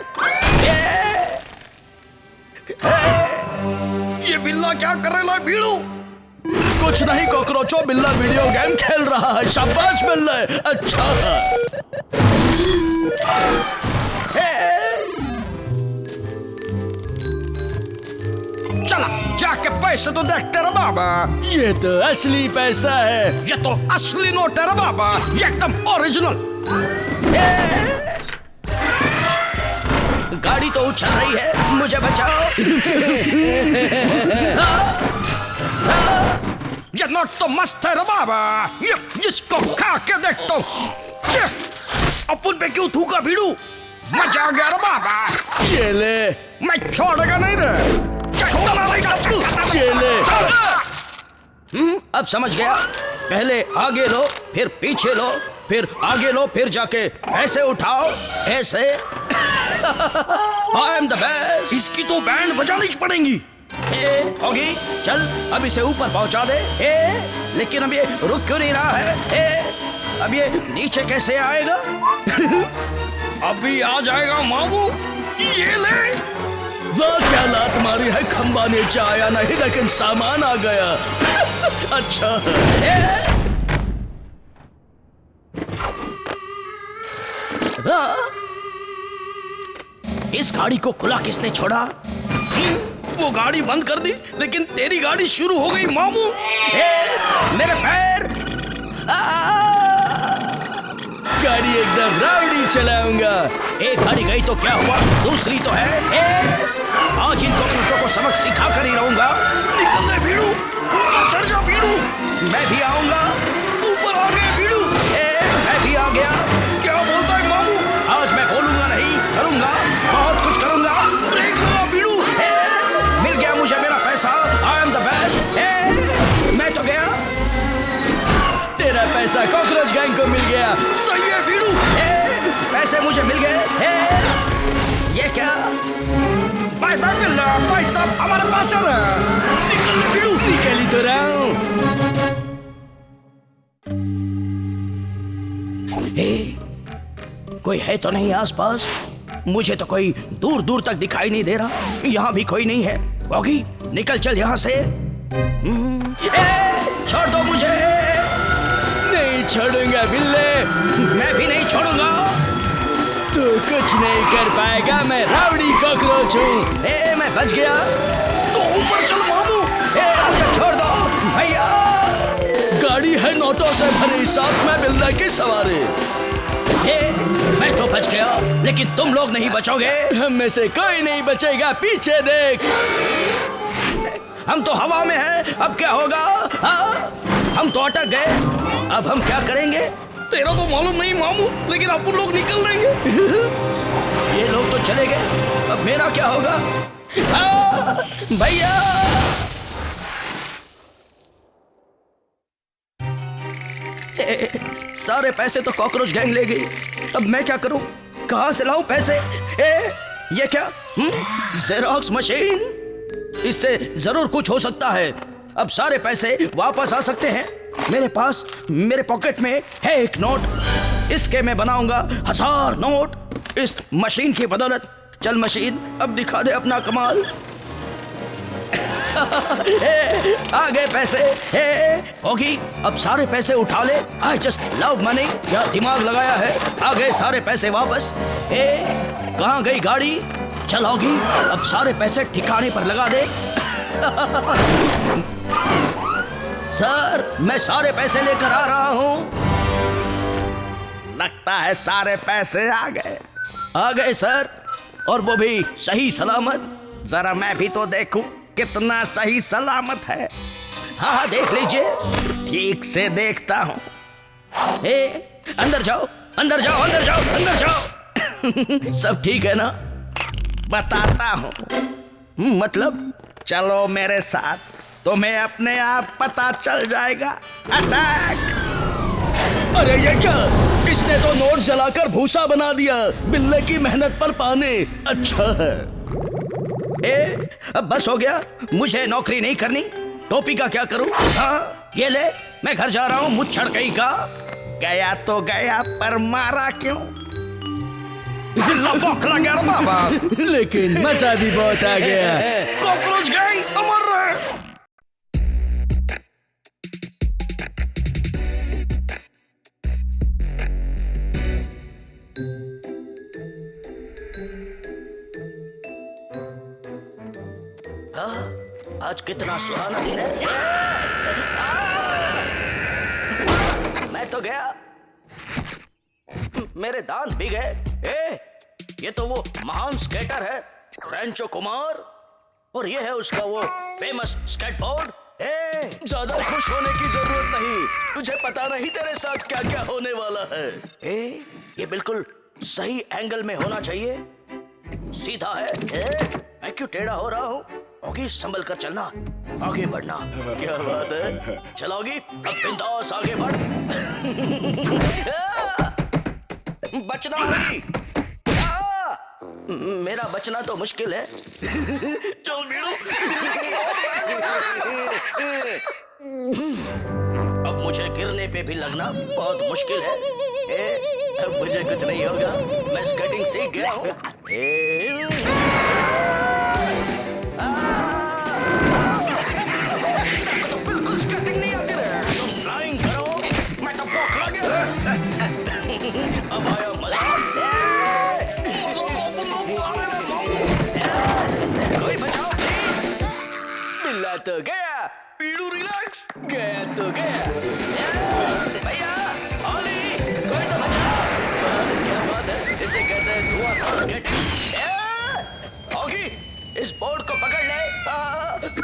ये बिल्ला क्या कर रहा है भीड़ू? कुछ नहीं कॉकरोचो, बिल्ला वीडियो गेम खेल रहा है। शाबाश बिल्ला, अच्छा। चला जाके पैसे तो देखते रहे बाबा। ये तो असली पैसा है। ये तो असली नोट है रे बाबा, एकदम ओरिजिनल। गाड़ी तो उछल रही है, मुझे बचाओ। ये नोट तो मस्त है रे बाबा, ये इसको खा के देख तो। अपन पे क्यों थूका भीड़ू? मजा आ गया रे बाबा। ये ले, मैं छोड़ेगा नहीं रे। ये ले। अब समझ गया। पहले आगे लो, फिर पीछे लो, फिर आगे लो, फिर जाके ऐसे उठाओ, ऐसे। I am the best। इसकी तो बैंड बजानी पड़ेगी। होगी, चल अब इसे ऊपर पहुंचा दे। लेकिन अब ये रुक क्यों नहीं रहा है? अब ये नीचे कैसे आएगा? अभी आ जाएगा मामू। ये ले। वाह क्या लात मारी है, खंबा नीचे आया नहीं लेकिन सामान आ गया। अच्छा इस गाड़ी को खुला किसने छोड़ा? वो गाड़ी बंद कर दी, लेकिन तेरी गाड़ी शुरू हो गई मामू। मेरे पैर। गाड़ी एकदम रावड़ी चलाऊंगा। एक गाड़ी गई तो क्या हुआ, दूसरी तो है। आज इन कॉकरोचों को सबक सिखा कर ही रहूंगा। निकल ले भीड़ू, ऊपर चढ़ जा भीड़ू। मैं भी आऊंगा। ऊपर आ गया भीड़ू। मैं भी आ गया। क्या बोलता है मामू? आज मैं बोलूंगा नहीं, करूंगा, बहुत कुछ करूंगा। ब्रेक लगा भीड़ू। मिल गया मुझे मेरा पैसा। I am the best. मैं तो गया। तेरा पैसा कॉकरोच गैंग को मिल गया। सही है भीड़ू। पैसे मुझे मिल गए। ये क्या? बाय बाय बिल्ला, पैसा हमारे पास है ना। निकल ले भीड़ू। निकल ही तो रहा हूं। कोई है तो नहीं आसपास? मुझे तो कोई दूर दूर तक दिखाई नहीं दे रहा। यहाँ भी कोई नहीं है। ऑगी, निकल चल यहाँ से। छोड़ दो मुझे। नहीं छोड़ूंगा बिल्ले। मैं भी नहीं छोड़ूंगा। तू कुछ नहीं कर पाएगा, मैं रावड़ी कॉकरोच हूँ। मैं बच गया। तो ऊपर चल मामू। मुझे छोड़ दो भैया। गाड़ी है नोटों से भरी, साथ में बिल्ला की सवारी। मैं तो बच गया, लेकिन तुम लोग नहीं बचोगे। हम में से कोई नहीं बचेगा, पीछे देख। हम तो हवा में हैं, अब क्या होगा? हम तो अटक गए, अब हम क्या करेंगे? तेरा तो मालूम नहीं मामू, लेकिन अपन लोग निकल लेंगे। ये लोग तो चले गए, अब मेरा क्या होगा? भैया सारे पैसे तो कॉकरोच गैंग ले गई। अब मैं क्या करूं? कहां से लाऊं पैसे? ये क्या? जेरोक्स मशीन, इससे जरूर कुछ हो सकता है। अब सारे पैसे वापस आ सकते हैं। मेरे पास, मेरे पॉकेट में है एक नोट, इसके मैं बनाऊंगा 1000 नोट इस मशीन की बदौलत। चल मशीन, अब दिखा दे अपना कमाल। आ गए पैसे। होगी, अब सारे पैसे उठा ले। I just love money. क्या दिमाग लगाया है? आ गए सारे पैसे वापस। कहाँ गई गाड़ी? चल होगी, अब सारे पैसे ठिकाने पर लगा दे। सर, मैं सारे पैसे लेकर आ रहा हूँ। लगता है सारे पैसे आ गए। आ गए सर, और वो भी सही सलामत। जरा मैं भी तो देखूं। कितना सही सलामत है। हाँ देख लीजिए, ठीक से देखता हूँ। अंदर जाओ, अंदर जाओ, अंदर जाओ, अंदर जाओ। सब ठीक है ना? बताता हूँ। मतलब चलो मेरे साथ, तुम्हें अपने आप पता चल जाएगा। अटैक! अरे ये क्या? इसने तो नोट जलाकर भूसा बना दिया। बिल्ले की मेहनत पर पानी। अच्छा है। अब बस हो गया, मुझे नौकरी नहीं करनी। टोपी का क्या करूं? हाँ ये ले, मैं घर जा रहा हूँ। मुझ छड़कई का गया तो गया, पर मारा क्यों? लपक लगा रे बाबा। लेकिन मजा भी बहुत आ गया। कॉकरोच गई, अमर रहे। आज कितना सुहाना दिन है। मैं तो गया, मेरे दांत भी गए। ये तो वो महान स्केटर है रैंचो कुमार, और ये है उसका वो फेमस स्केटबोर्ड। ज्यादा खुश होने की जरूरत नहीं। तुझे पता नहीं तेरे साथ क्या क्या होने वाला है। ये बिल्कुल सही एंगल में होना चाहिए। सीधा है। मैं क्यों टेढ़ा हो रहा हूँ? ऑगी संभल कर चलना, आगे बढ़ना। क्या बात है? चलोगी? अब बिंदास आगे बढ़। बचना होगी। मेरा बचना तो मुश्किल है। चल भिड़ो। अब मुझे गिरने पे भी लगना बहुत मुश्किल है। अब मुझे कुछ नहीं होगा, मैं स्केटिंग सीख गया हूँ। तो बिल्कुल स्केटिंग नहीं आती है। तुम फ्लाइंग करो, मैं तो पोखला गया। अब आया मजा। कोई बचाओ। बिल्ला तो गया। पीड़ू रिलैक्स। गया तो गया। भैया, ओली, कोई तो बचाओ। क्या बात है? इसे कहते हैं धुआंधार स्केटिंग। ऑगी, इस बोर्ड को पकड़ ले।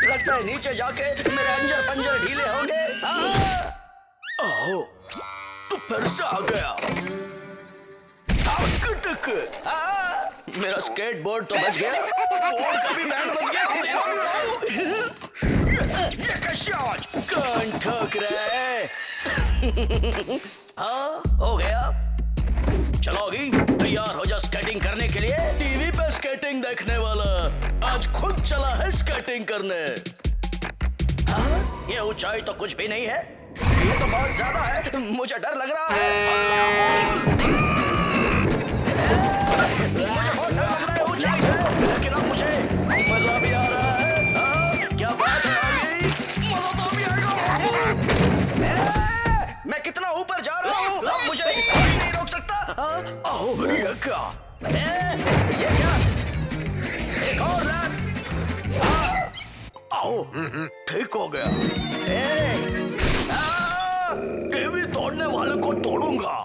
लगता है नीचे जाके मेरे अंजर पंजर ढीले होंगे। आओ, तू फिर से आ गया। मेरा स्केट बोर्ड तो बच गया, बोर्ड का भी बैंड बच गया। ये कैसे आज कौन ठोक रहा है? हाँ हो गया। चलोगी? तैयार हो जा स्केटिंग करने के लिए। टीवी पे स्केटिंग देखने वाला आज खुद चला है स्केटिंग करने। हाँ, ये ऊंचाई तो कुछ भी नहीं है, ये तो बहुत ज्यादा है। मुझे डर लग रहा है। मुझे बहुत डर लग रहा है ऊंचाई से, लेकिन अब मुझे मजा भी आ रहा है। क्या बात है आगे? मजा तो भी आएगा। मैं कितना ऊपर जा रहा हूँ, अब मुझे कोई नहीं रोक सकता। आओ, ये क्या? ये क्या? एक और लैप। आओ, ठीक हो गया। टीवी तोड़ने वाले को तोड़ूंगा।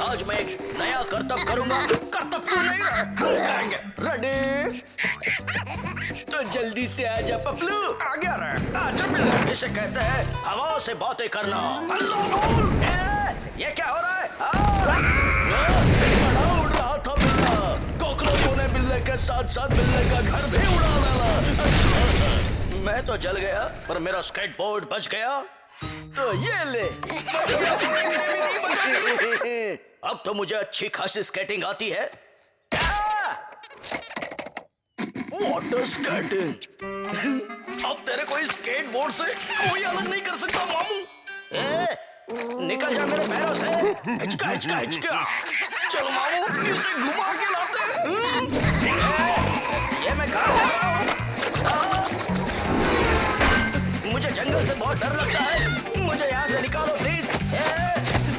आज मैं एक नया करतब करूंगा। करतब क्यों नहीं करेंगे? रेडी? तो जल्दी से आजा पपलू। आ गया रे। आजा मिल। इसे कहते हैं हवा से बातें करना। अल्लाह बोल। ये क्या हो रहा है? बड़ा उड़ रहा था बिल्ला। कॉकरोचों ने बिल्ले के साथ साथ बिल्ले का घर भी उड़ा डाला। मैं तो जल गया, पर मेरा स्केटबोर्ड बच गया। तो ये ले। अब तो मुझे अच्छी खासी स्केटिंग आती है। Water skating. अब तेरे को स्केटबोर्ड से कोई अलग नहीं कर सकता मामू। निकल जा मेरे पैरों से। हिचका हिचका हिचका। चलो मामू, इसे घुमा के लाते हैं। ये मैं कहाँ जा रहा हूँ? मुझे जंगल से बहुत डर लगता है। मुझे यहाँ से निकालो प्लीज।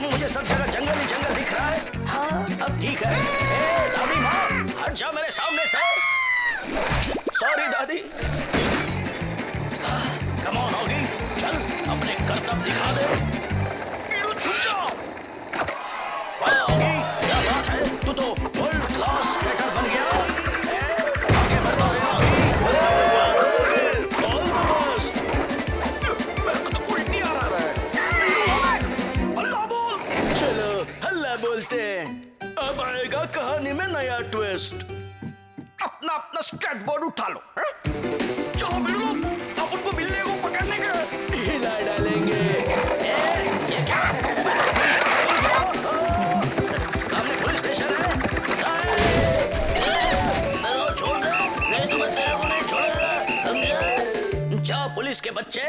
मुझे सब जगह जंगल ही जंगल दिख रहा है। हाँ अब ठीक है। दादी माँ, हट जा मेरे सामने से। सॉरी दादी। कम ऑन होगी, चल अपने करतब दिखा दे। छुप जाओ। होगी, क्या बात है? तू तो वर्ल्ड क्लास स्केटर बन गया। आगे बढ़ता रहे होगी। बोर्ड उठा लो। हैं? चलो बिल्लो, अपन को बिल्ले को पकड़ने का हिला डालेंगे। ये क्या? सामने पुलिस स्टेशन है। मेरे को छोड़ दे, नहीं तो मैं तेरे को नहीं छोड़ूंगा, समझे? जाओ पुलिस के बच्चे,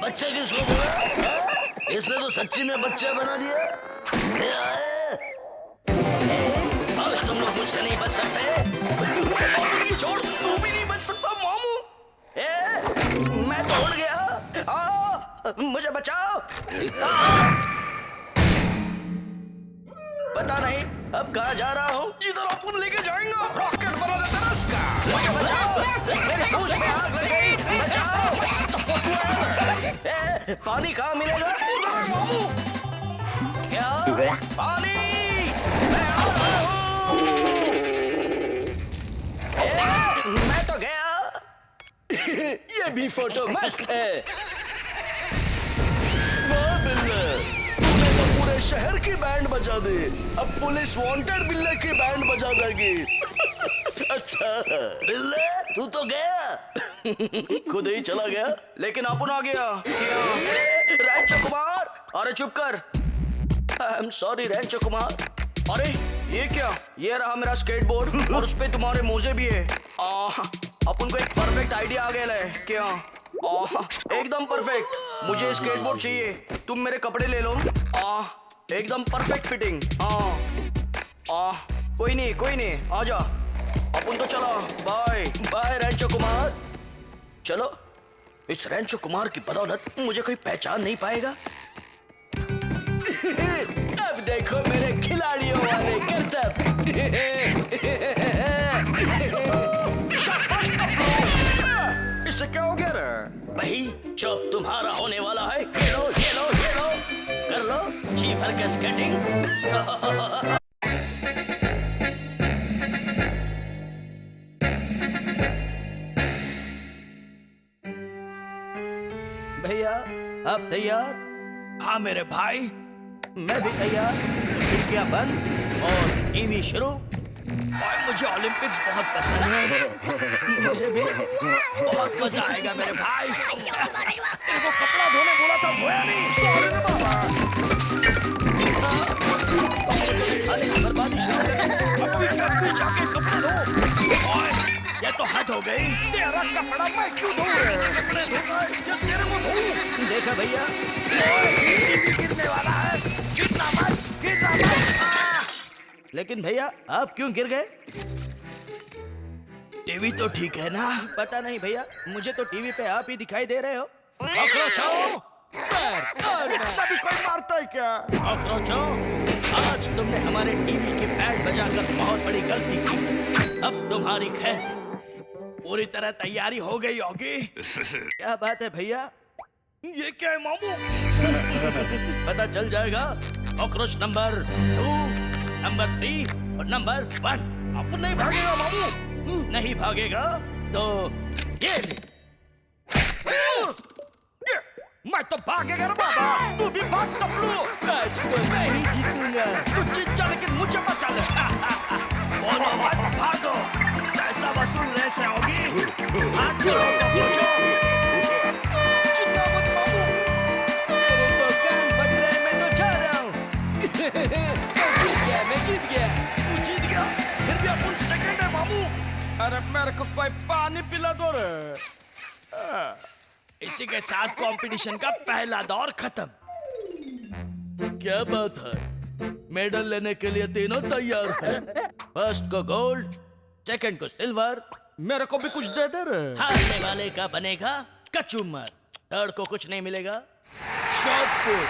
बच्चे किसको बोला? इसने तो सच्ची में बच्चे बना दिए। आज तुम लोग मुझसे नहीं बच सकते। छोड़, तू भी नहीं बच सकता मामू। मैं तो उड़ गया। मुझे बचाओ। पता नहीं अब कहाँ जा रहा हूँ। जिधर अपन लेके जाएंगे रॉकेट बना देते ना इसका। मुझे बचाओ, मेरी पूंछ में आग लग गई। बचाओ। पानी कहाँ मिलेगा? उधर है मामू। क्या? पानी! मैं आ रहा हूँ। मैं तो गया। ये भी फोटो मस्त है। वाह बिल्ले, तूने तो पूरे शहर की बैंड बजा दी। अब पुलिस वांटेड बिल्ले की बैंड बजा देगी। अच्छा बिल्ले, तू तो गया। खुद ही चला गया। लेकिन अपन आ गया। रैंचो कुमार, अरे चुप कर। आई एम सॉरी रैंचो कुमार। अरे ये क्या? ये रहा मेरा स्केटबोर्ड और उस पे तुम्हारे मोजे भी है। अपन को एक परफेक्ट आइडिया आ गया है। क्या? एकदम परफेक्ट। मुझे स्केटबोर्ड चाहिए, तुम मेरे कपड़े ले लो। एकदम परफेक्ट फिटिंग। कोई नहीं, आजा। अपन तो चला। बाय बाय रैंचो कुमार। चलो, इस रैंचो कुमार की बदौलत मुझे कोई पहचान नहीं पाएगा। अब देखो मेरे खिलाड़ियों वाले करतब। इससे क्या हो गया रे? भाई जो तुम्हारा होने वाला है, ये लो। कर लो जी भर के स्केटिंग। भैया आप तैयार? हाँ मेरे भाई, मैं भी तैयार। खिड़कियां बंद और टीवी शुरू। भाई मुझे ओलंपिक्स बहुत पसंद है। मुझे भी। बहुत मजा आएगा मेरे भाई। तेरे को कपड़ा धोने बोला था, धोया नहीं। सॉरी रे बाबा। बर्बादी अभी जाके कपड़े धो। ओए, ये तो हद हो गई। तेरा कपड़ा मैं क्यों धोऊं? कपड़े धोना है या तेरे को धोऊं? देखा भैया, टीवी गिरने वाला है। गिरना मत। लेकिन भैया आप क्यों गिर गए? टीवी तो ठीक है ना? पता नहीं भैया, मुझे तो टीवी पे आप ही दिखाई दे रहे हो। इतना भी कोई मारता है क्या? कॉकरोचों, आज तुमने हमारे टीवी की बैंड बजाकर बहुत बड़ी गलती की। अब तुम्हारी खैर। पूरी तरह तैयारी हो गई होगी। क्या बात है भैया? ये क्या है मामू? पता चल जाएगा। कॉकरोच नंबर 2, नंबर 3 और नंबर 1। अब नहीं भागेगा मामू। नहीं भागेगा तो ये मैं तो भागेगा रे बाबा। तू भी भाग टपलू। आज तो मैं ही जीतूंगा। तू जीत जा लेकिन मुझे बचा ले। बोलो मत भागो। पैसा वसूल ऐसे होगी। भाग करो कॉकरोचों। चिल्ला मत मामू। मेरे तो कान फट रहे, मैं तो जा रहा हूँ। मैं जीत गया। तू जीत गया, फिर भी अपन सेकंड है मामू। अरे मेरे को कोई पानी पिला दो रे। इसी के साथ कंपटीशन का पहला दौर खत्म। क्या बात है? मेडल लेने के लिए तीनों तैयार हैं। फर्स्ट को गोल्ड, सेकंड को सिल्वर, मेरे को भी कुछ दे दे रे। हारने वाले का बनेगा कचूमर, थर्ड को कुछ नहीं मिलेगा। शॉट पुट,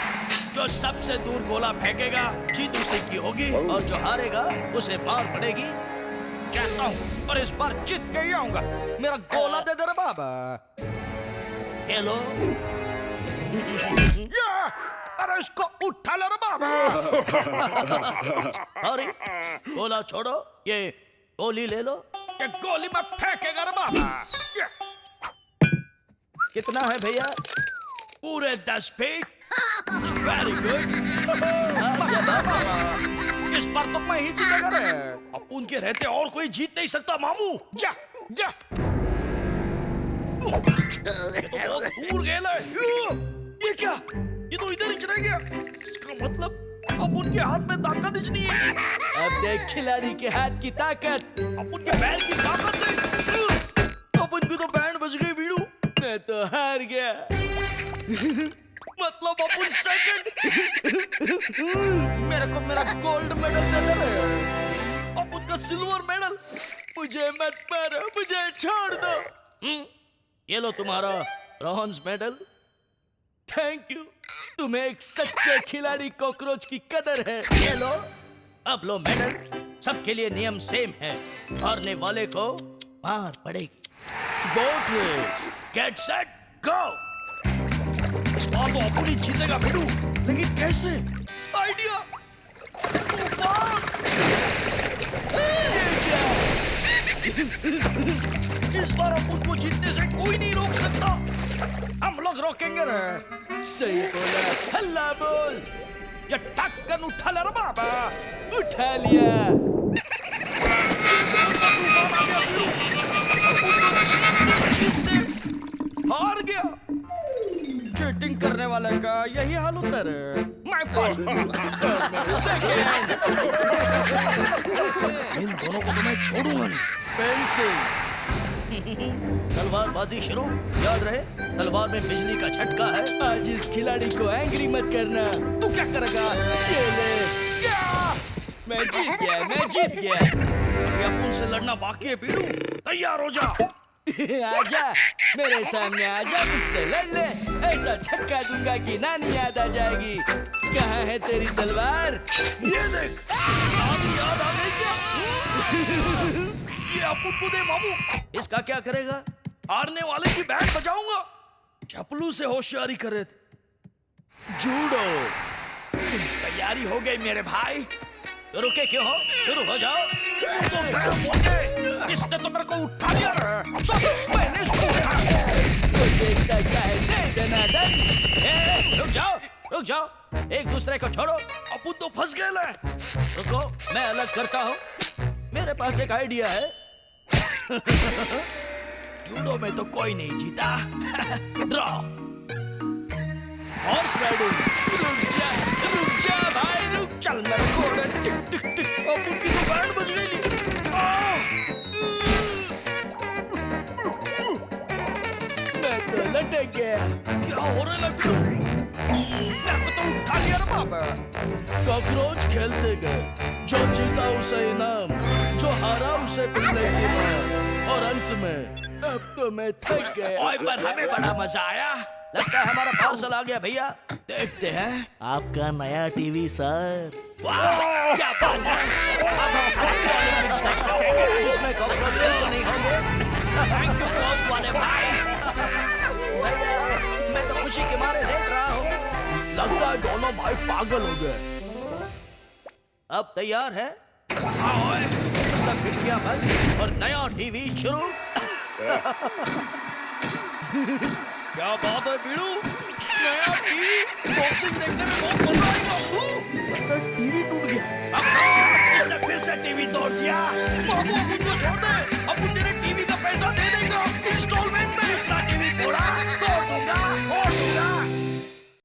जो सबसे दूर गोला फेंकेगा जीत उसी की होगी। और जो हारेगा उसे मार पड़ेगी। कहता हूँ पर इस बार जीत के ही आऊंगा। मेरा गोला दे दे रे बाबा। खेलो। अरे इसको उठा ले रे बाबा। अरे गोला छोड़ो, ये गोली ले लो। ये गोली में फेंकेगा रे बाबा। कितना है भैया? पूरे 10 फीट। Very good. इस बार तो मैं ही जीतेगा रे। अपन के रहते और कोई जीत नहीं सकता मामू। जा जा। ये तो बहुत दूर गेल है। ये क्या? ये तो इधर ही चला गया। इसका मतलब अब उनके हाथ में ताकत ही नहीं है। अब देख खिलाड़ी के हाथ की ताकत, अब उनके पैर की ताकत है। अब उनको तो बैंड बज गई बीड़ू। मैं तो हार गया। मतलब अपन सेकंड। मेरे को मेरा गोल्ड मेडल दे दे। अब उनका सिल्वर मेडल। मुझे मत मारो, मुझे छोड़ दो। ये लो तुम्हारा ब्रॉन्ज मेडल। Thank you. तुम्हें एक सच्चे खिलाड़ी कॉकरोच की कदर है। ये लो, अब लो मेडल। सबके लिए नियम सेम है, हारने वाले को मार पड़ेगी। Boat race. Get set go. इस बार तो अपन ही जीतेगा भिड़ू, लेकिन कैसे? आइडिया। इस बार अपन को जीतने से कोई नहीं रोक सकता। हम लोग रोकेंगे ना। सही बोला। हल्ला बोल। ये टक्कन उठा ले रे बाबा। उठा लिया। हार गया। चीटिंग करने वाले का यही हाल होता है। मैं फर्स्ट। इन दोनों को तो मैं छोड़ूंगा नहीं। पेंसिल। तलवारबाजी शुरू। याद रहे, तलवार में बिजली का झटका है। आज इस खिलाड़ी को एंग्री मत करना। तू क्या करेगा? चले। मैं जीत गया, मैं जीत गया। अभी अपन से लड़ना बाकी है पीड़ू। तैयार हो जा। आजा मेरे सामने, आजा मुझसे लड़ ले। ऐसा झटका दूंगा कि नानी याद आ जाएगी। कहाँ है तेरी तलवार? ये देख, नानी याद आ गई क्या? ये अपन को दे मामू। इसका क्या करेगा? हारने वाले की बैंड बजाऊंगा। चपलू से होशियारी कर रहे थे। जूडो। तैयारी हो गई मेरे भाई। तो रुके क्यों हो? शुरू हो जाओ। तो मेरे मोटे, इसने तो मेरे को उठा लिया। सब मैंने इसको उठाया। कोई देखता क्या है? दे देना दन। रुक जाओ, रुक जाओ। एक दूसरे को छोड़ो। अपन तो फंस गए ले। रुको, मैं अलग करता हूँ। मेरे पास एक आइडिया है। जूडो में तो कोई नहीं जीता। ड्रॉ। Horse riding. रुक जा भाई रुक। चल मेरे घोड़े। टिक टिक टिक। अपन की तो बैंड बज गई। मैं तो लटक गया। क्या हो रहा है? मेरे को तो उठा लिया रे बाबा। कॉकरोच खेलते गए। जो जीता उसे इनाम, जो हारा उसे पिल्ले की मार। और अंत में अब तो मैं थक गया। ओए पर हमें बड़ा मजा आया। लगता है हमारा पार्सल आ गया भैया। देखते हैं। आपका नया टीवी सर। वाह, क्या बात है। अब हम फर्स्ट वाले मैच देख सकेंगे। इसमें कॉकरोच तो नहीं होंगे। थैंक यू फर्स्ट वाले भाई। भैया, मैं तो खुशी के मारे देख रहा हूँ। लगता है दोनों भाई पागल हो गए। अब तैयार है? हाँ ओए। तब खिड़कियां बंद और नया टीवी शुरू। क्या बात है बीड़ू? नया टीवी बॉक्सिंग देखने में बहुत मजा आएगा। टीवी टूट गया। इसने फिर से टीवी तोड़ दिया। मामू अपन को छोड़ दे। अपन तेरे टीवी का पैसा दे दे।